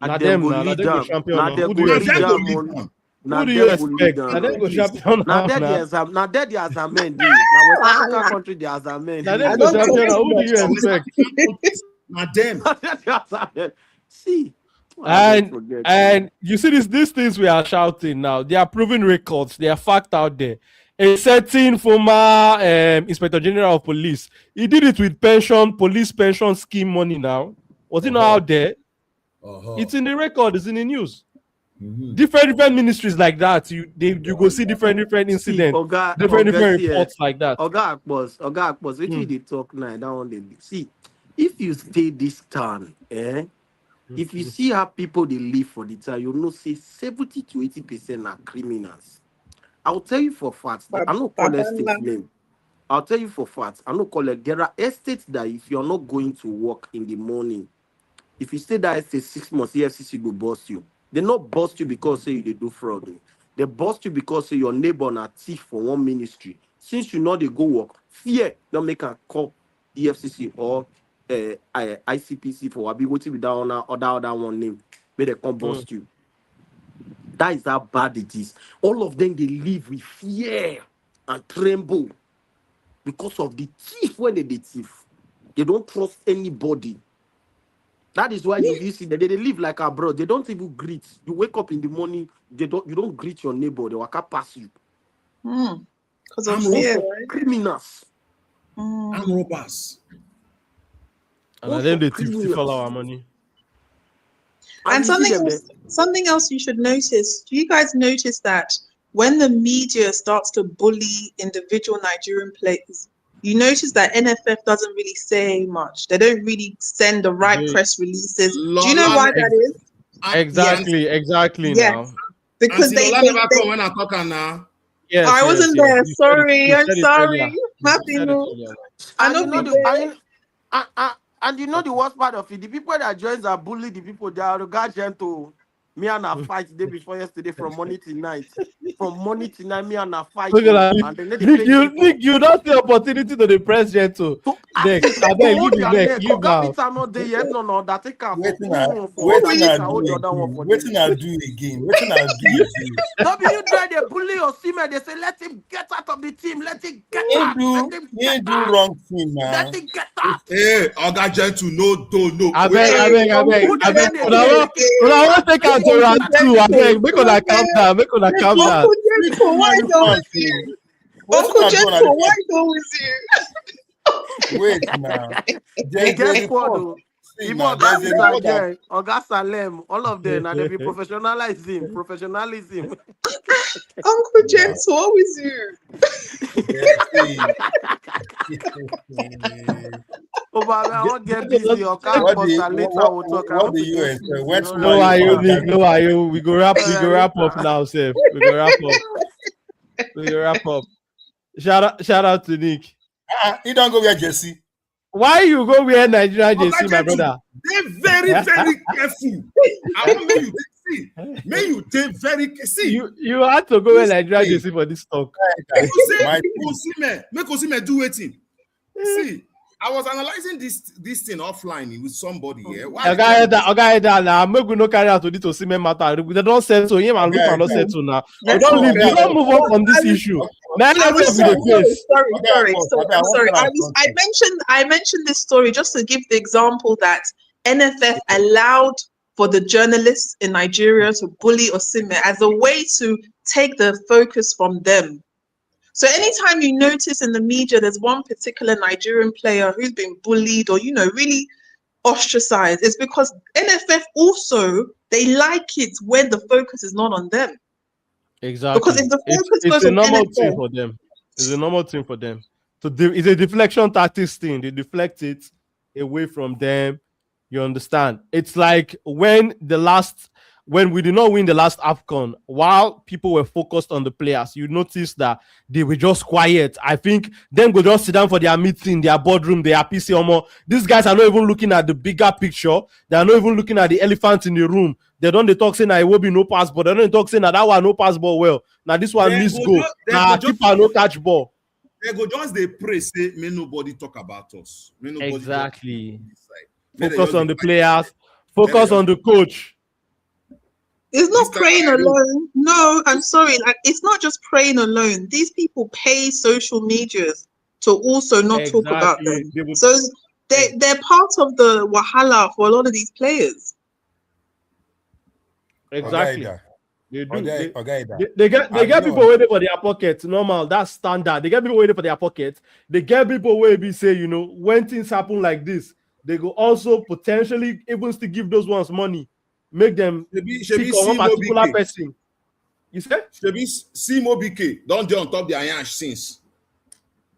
S1: Now them go champion.
S2: Now
S1: Who
S2: them
S1: do
S2: go
S1: you
S2: lead
S1: expect?
S2: them.
S1: Who do you expect? Now them go champion.
S2: Now that they as a men. Now West African country they as a men.
S1: Now them go champion. Who do you expect?
S5: Now them.
S2: See.
S1: And you see these things we are shouting now. They are proven records. They are fact out there. A certain former Inspector General of Police, he did it with police pension scheme money now. Was it not out there? It's in the record, it's in the news. Different ministries like that. You go see different incidents, different reports like that.
S2: Oga Akpos, which they talk now, that one they see. If you stay this town, if you see how people they live for the town, you know say 70 to 80% are criminals. I'll tell you for facts. I don't call estates name. I'll tell you for facts. I don't call it. There are estates that if you're not going to work in the morning, if you stay that estate 6 months, EFCC will bust you. They not bust you because say they do fraud. They bust you because say your neighbor na thief for one ministry. Since you know they go work, fear don't make a call EFCC or ICPC for Wabi. What be down other one name? May they come bust you. That is how bad it is. All of them, they live with fear and tremble because of the thief when they thief. They don't trust anybody. That is why you see that they live like abroad. They don't even greet. You wake up in the morning, you don't greet your neighbor. They walk past you.
S6: Because of fear, right?
S2: Criminals.
S5: And robbers.
S1: And then they thief all our money.
S6: And something else you should notice. Do you guys notice that when the media starts to bully individual Nigerian players, you notice that NFF doesn't really say much. They don't really send the right press releases. Do you know why that is?
S1: Exactly
S6: yes.
S1: now.
S6: Because they
S5: never come when I talk now.
S6: Yes, I wasn't there. Sorry, I'm sorry.
S2: And you know the worst part of it, the people that join are bully the people they are regard gentle. Me and I fight the day before yesterday from morning to night. From morning to night, me and I fight.
S1: You don't see opportunity to the press gentle. Next, I beg you
S2: not there yet. No, that take care.
S7: Waiting I do again.
S2: W try the bully or Sima, they say let him get out of the team. Let him get out.
S7: He do wrong thing, man.
S2: Let him get out.
S5: Hey, Oga Gentle, no.
S1: I beg. I want to take out to round 2. I beg, make una calm down.
S6: Uncle Gentle, why don't with you?
S7: Wait now.
S2: Guess what? Even Oga Salem, all of them, and they be professionalism.
S6: Uncle Gentle, what with you?
S2: I won't get busy. What do
S7: you expect?
S1: No, are you? We go wrap up now, Seth. We go wrap up. Shout out to Nick.
S7: He don't go wear Jesse.
S1: Why you go wear Nigeria jersey, my brother?
S5: They're very, very careful. I want you take very careful.
S1: You had to go wear Nigeria jersey for this talk.
S5: Make Osimhen do it. See, I was analyzing this thing offline with somebody here.
S1: Okay, now I'm going to carry out to this Osimhen matter. They don't settle him and look and not settle now. We don't leave. We don't move on from this issue. Now
S6: sorry. I mentioned this story just to give the example that NFF allowed for the journalists in Nigeria to bully Osimhen as a way to take the focus from them. So anytime you notice in the media there's one particular Nigerian player who's been bullied or, really ostracized, it's because NFF also, they like it when the focus is not on them.
S1: Exactly.
S6: Because if the focus
S1: it's
S6: goes
S1: a
S6: on
S1: normal
S6: NFF,
S1: thing for them. It's a normal thing for them. So it's a deflection tactics thing. They deflect it away from them. You understand? It's like when we did not win the last AFCON, while people were focused on the players, you notice that they were just quiet. I think them go just sit down for their meeting, their boardroom, their PC. These guys are not even looking at the bigger picture. They are not even looking at the elephant in the room. They don't talk saying that it will be no pass ball. They don't talk saying that one no pass ball well. Now this one miss go. Now keeper no catch ball.
S5: They go just they pray, say, may nobody talk about us. May nobody
S1: Exactly.
S5: May they
S1: Focus
S5: just
S1: on
S5: dey
S1: the
S5: fight.
S1: players.
S5: May they
S1: Focus
S5: just-
S1: on the coach.
S6: It's
S5: This
S6: not
S5: time
S6: praying
S5: I know-
S6: alone. No, I'm sorry. Like, it's not just praying alone. These people pay social medias to also not talk about
S1: Exactly.
S6: them.
S1: They would-
S6: So they're part of the wahala for a lot of these players.
S1: Exactly.
S7: Ogaida.
S1: They do.
S7: Ogaida.
S1: They get
S7: I know.
S1: people waiting for their pockets. Normal, that's standard. They get people waiting for their pockets. They get people where be say, you know, when things happen like this, they go also potentially even still give those ones money, make them
S5: Shebi
S1: pick on one particular
S5: CMOBK.
S1: person. You say?
S5: Shebi CMOBK don't dey on top their yansh since.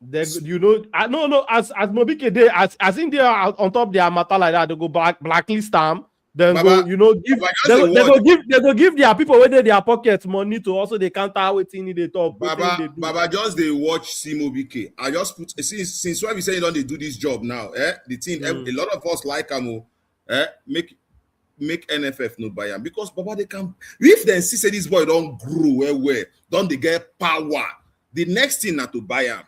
S1: They, you know, no, as Mobike they as in they are on top their matter like that, they go blacklist them. Then
S5: Baba,
S1: go, you know, give
S5: Baba,
S1: they
S5: just
S1: go give their people where they their pockets money to also they counter waiting they talk.
S5: Baba just they watch CMOBK. I just put since when we say you don't they do this job now, the team a lot of us like Amo, make NFF no buy am because Baba they can if they see say this boy don't grow well, don't they get power? The next thing not to buy am.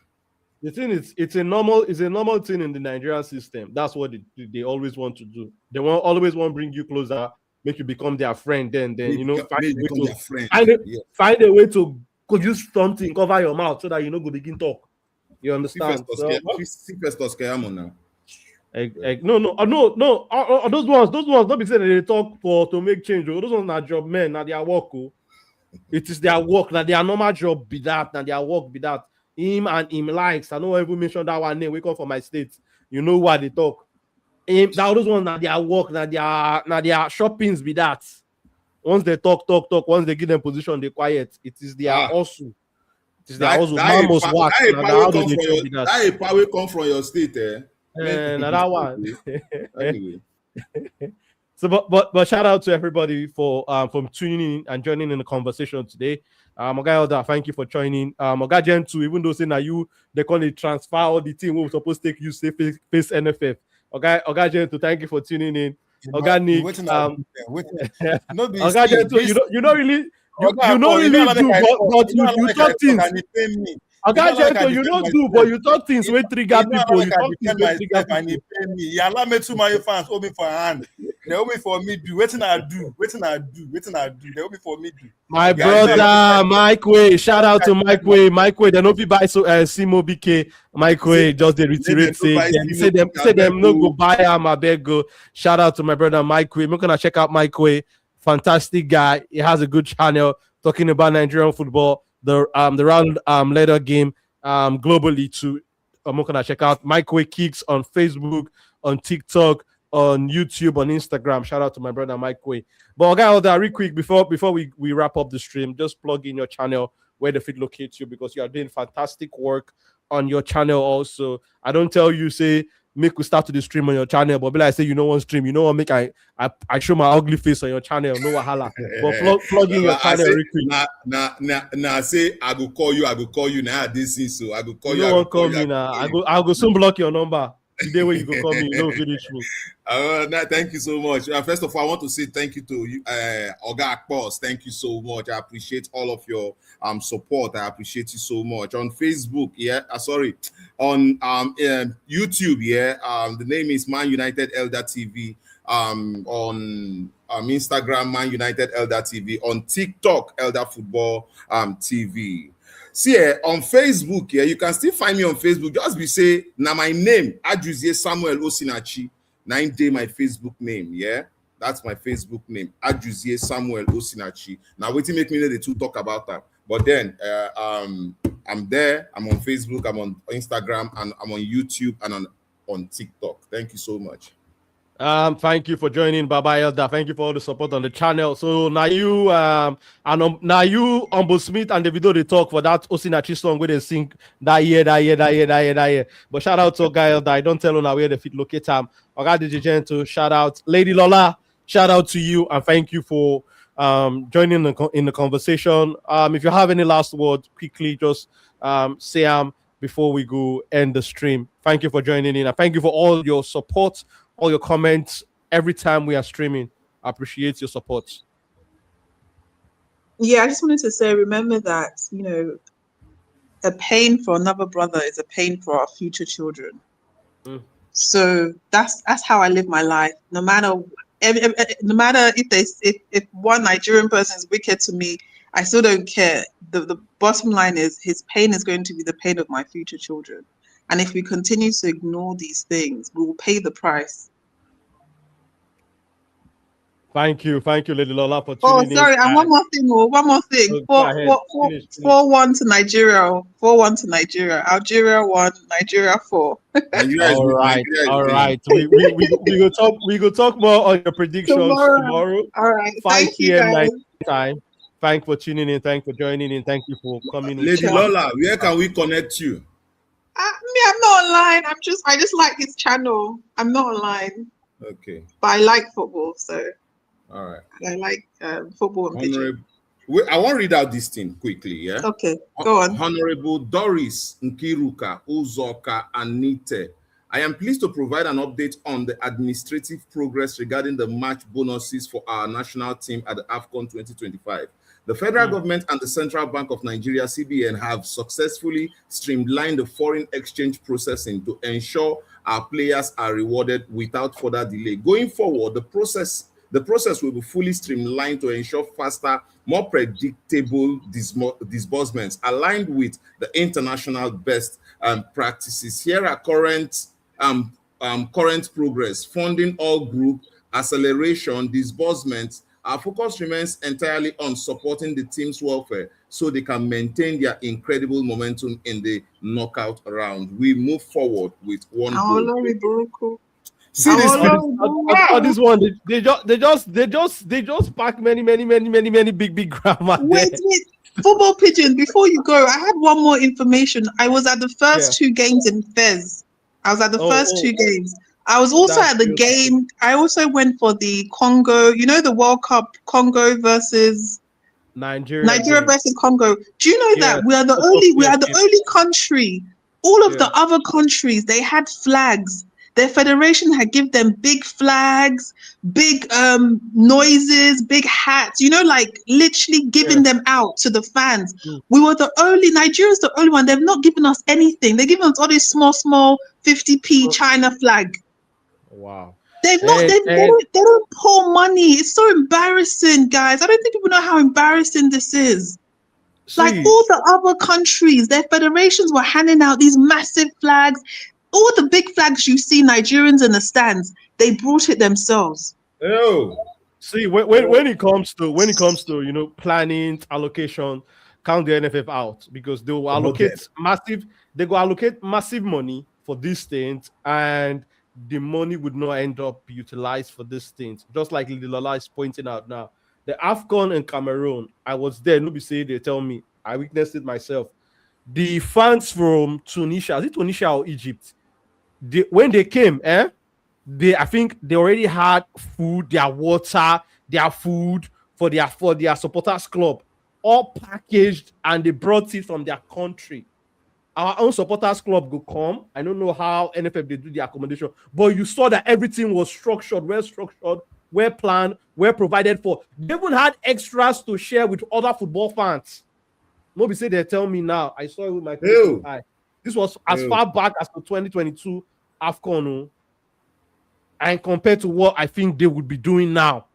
S1: The thing is, it's a normal thing in the Nigerian system. That's what they always want to do. They always want to bring you closer, make you become their friend. Then you know, find a way to use something, cover your mouth so that you know go begin talk. You understand? No. Those ones don't be saying they talk to make change. Those ones are job men, now their work. It is their work, now their normal job be that, now their work be that. Him and him likes. I know I even mentioned that one name. We come from my state. You know what they talk. Him, that those ones that their work, that their shoppings be that. Once they talk. Once they give them position, they quiet. It is their hustle. It is their hustle. Man must work.
S5: That power come from your state,
S1: That one.
S5: Anyway.
S1: So, but shout out to everybody for from tuning in and joining in the conversation today. Oga Elder, thank you for joining. Oga Gen 2, even though saying that they call it transfer all the team we were supposed to take you say face NFF. Oga Gen 2, thank you for tuning in. Oga Nick, Oga Gen 2, you don't really do, but you talk things. Oga Gen 2, you don't do, but you talk things wey trigger people. You talk things wey trigger people.
S7: You allow me to my fans hold me for hand. They hold me for me do. Waiting I do. They hold me for me do.
S1: My brother Mike Way, shout out to Mike Way. Mike Way, they no be buy Simo BK. Mike Way just they reiterate say them no go buy am abeg go. Shout out to my brother Mike Way. We're gonna check out Mike Way. Fantastic guy. He has a good channel talking about Nigerian football. The round letter game globally too. I'm gonna check out Mike Way Kicks on Facebook, on TikTok, on YouTube, on Instagram. Shout out to my brother Mike Way. But okay, all that real quick before we wrap up the stream, just plug in your channel where the feed locates you because you are doing fantastic work on your channel. Also, I don't tell you say make we start to the stream on your channel, but be like say you know one stream, you know what make I show my ugly face on your channel, no wahala. But plug in your channel real quick.
S5: Nah, say I go call you now. This is so I go call you.
S1: You won't call me now. I go soon block your number. The day where you go call me, you know finish me.
S5: Thank you so much. First of all, I want to say thank you to you, Oga Akpos. Thank you so much. I appreciate all of your support. I appreciate you so much. On Facebook, on YouTube, the name is Man United Elder TV. On Instagram, Man United Elder TV. On TikTok, Elder Football TV. See, on Facebook, you can still find me on Facebook. Just be say, now my name, Ajuzie Samuel Osinachi. 9 day my Facebook name, that's my Facebook name, Ajuzie Samuel Osinachi. Now, wait till make me know the two talk about that. But then, I'm there. I'm on Facebook. I'm on Instagram, and I'm on YouTube and on TikTok. Thank you so much.
S1: Thank you for joining, Baba Elder. Thank you for all the support on the channel. So now you now you Humble Smith and the video they talk for that Osinachi song where they sing that year. But shout out to Oga Elder. I don't tell you now where the fit locate time. Oga DJ to shout out Lady Lola. Shout out to you and thank you for joining in the conversation. If you have any last words, quickly just say them before we go end the stream. Thank you for joining in and thank you for all your support. All your comments every time we are streaming. I appreciate your support.
S6: Yeah, I just wanted to say, remember that, a pain for another brother is a pain for our future children.
S1: Mm.
S6: So that's how I live my life. No matter if one Nigerian person is wicked to me, I still don't care. The bottom line is his pain is going to be the pain of my future children. And if we continue to ignore these things, we will pay the price.
S1: Thank you, Lady Lola, for
S6: Oh,
S1: tuning in.
S6: sorry, and one more thing.
S1: Go ahead. Finish.
S6: 4-1 to Nigeria. 4-1 to Nigeria. Algeria 1, Nigeria 4.
S5: Nigeria is
S1: All
S5: with
S1: right,
S5: Nigeria.
S1: all right. We go talk more on your predictions tomorrow.
S6: All right.
S1: 5
S6: Thank you,
S1: p.m.
S6: guys.
S1: Nigeria time. Thank you for tuning in. Thank you for joining in. Thank you for coming in.
S5: Lady Lola, where can we connect you?
S6: I'm not online. I just like his channel. I'm not online,
S5: Okay.
S6: but I like football, so
S5: All right.
S6: I like football and pigeon.
S5: Honorable, I want to read out this thing quickly, yeah?
S6: Okay, go on.
S5: Honorable Doris Nkiruka Uzoka Anite. I am pleased to provide an update on the administrative progress regarding the match bonuses for our national team at the AFCON 2025. The federal government and the Central Bank of Nigeria, CBN, have successfully streamlined the foreign exchange processing to ensure our players are rewarded without further delay. Going forward, the process will be fully streamlined to ensure faster, more predictable disbursements aligned with the international best practices. Here are current progress: funding all group, acceleration, disbursements. Our focus remains entirely on supporting the team's welfare so they can maintain their incredible momentum in the knockout round. We move forward with one goal.
S1: See this this one. They just pack many big grammar.
S6: Wait, football pigeon. Before you go, I had one more information. I was at the first 2 games in Fez. I was at the first 2 games. I was also at the game. I also went for the Congo. You know, the World Cup, Congo versus Nigeria versus Congo. Do you know that we are the only country? All of the other countries, they had flags. Their federation had given them big flags, big noises, big hats, you know, like literally giving them out to the fans. We were Nigeria's the only one. They've not given us anything. They're giving us all these small 50p China flag.
S1: Wow.
S6: They don't pour money. It's so embarrassing, guys. I don't think people know how embarrassing this is. Like all the other countries, their federations were handing out these massive flags. All the big flags you see Nigerians in the stands, they brought it themselves.
S5: Oh,
S1: see when it comes to planning, allocation, count the NFF out, because they will allocate massive money for these things, and the money would not end up utilized for these things. Just like Lady Lola is pointing out now, the AFCON in Cameroon, I was there. Nobody say they tell me, I witnessed it myself. The fans from Tunisia, is it Tunisia or Egypt? When they came, I think they already had food, their water, their food for their supporters club, all packaged, and they brought it from their country. Our own supporters club go come. I don't know how NFF they do the accommodation, but you saw that everything was structured, well planned, well provided for. They even had extras to share with other football fans. Nobody say they tell me now. I saw it with my eye. This was as far back as the 2022 AFCON, and compared to what I think they would be doing now,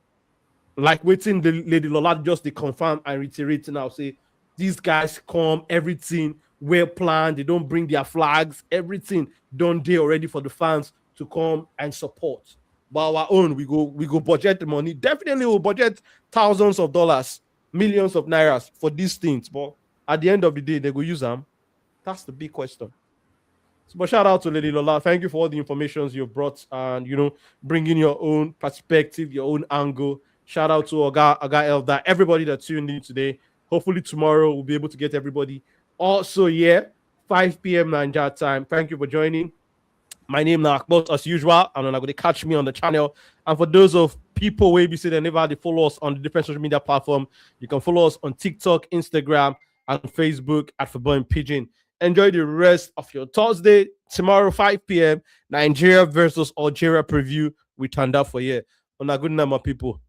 S1: like waiting the Lady Lola just to confirm and reiterate now, say these guys come, everything well planned. They don't bring their flags, everything done there already for the fans to come and support. But our own, we go budget the money. Definitely we'll budget thousands of dollars, millions of nairas for these things. But at the end of the day, they go use them. That's the big question. So, but shout out to Lady Lola. Thank you for all the information you've brought, and bringing your own perspective, your own angle. Shout out to Oga Elda, everybody that tuned in today. Hopefully tomorrow we'll be able to get everybody. Also, 5 p.m. Nigeria time. Thank you for joining. My name is Akbot as usual, and I'm going to catch me on the channel. And for those of people where you say they never had to follow us on the different social media platform, you can follow us on TikTok, Instagram, and Facebook at Football and Pigeon. Enjoy the rest of your Thursday. Tomorrow, 5 p.m., Nigeria versus Algeria preview. We turned up for you. On a good night, my people.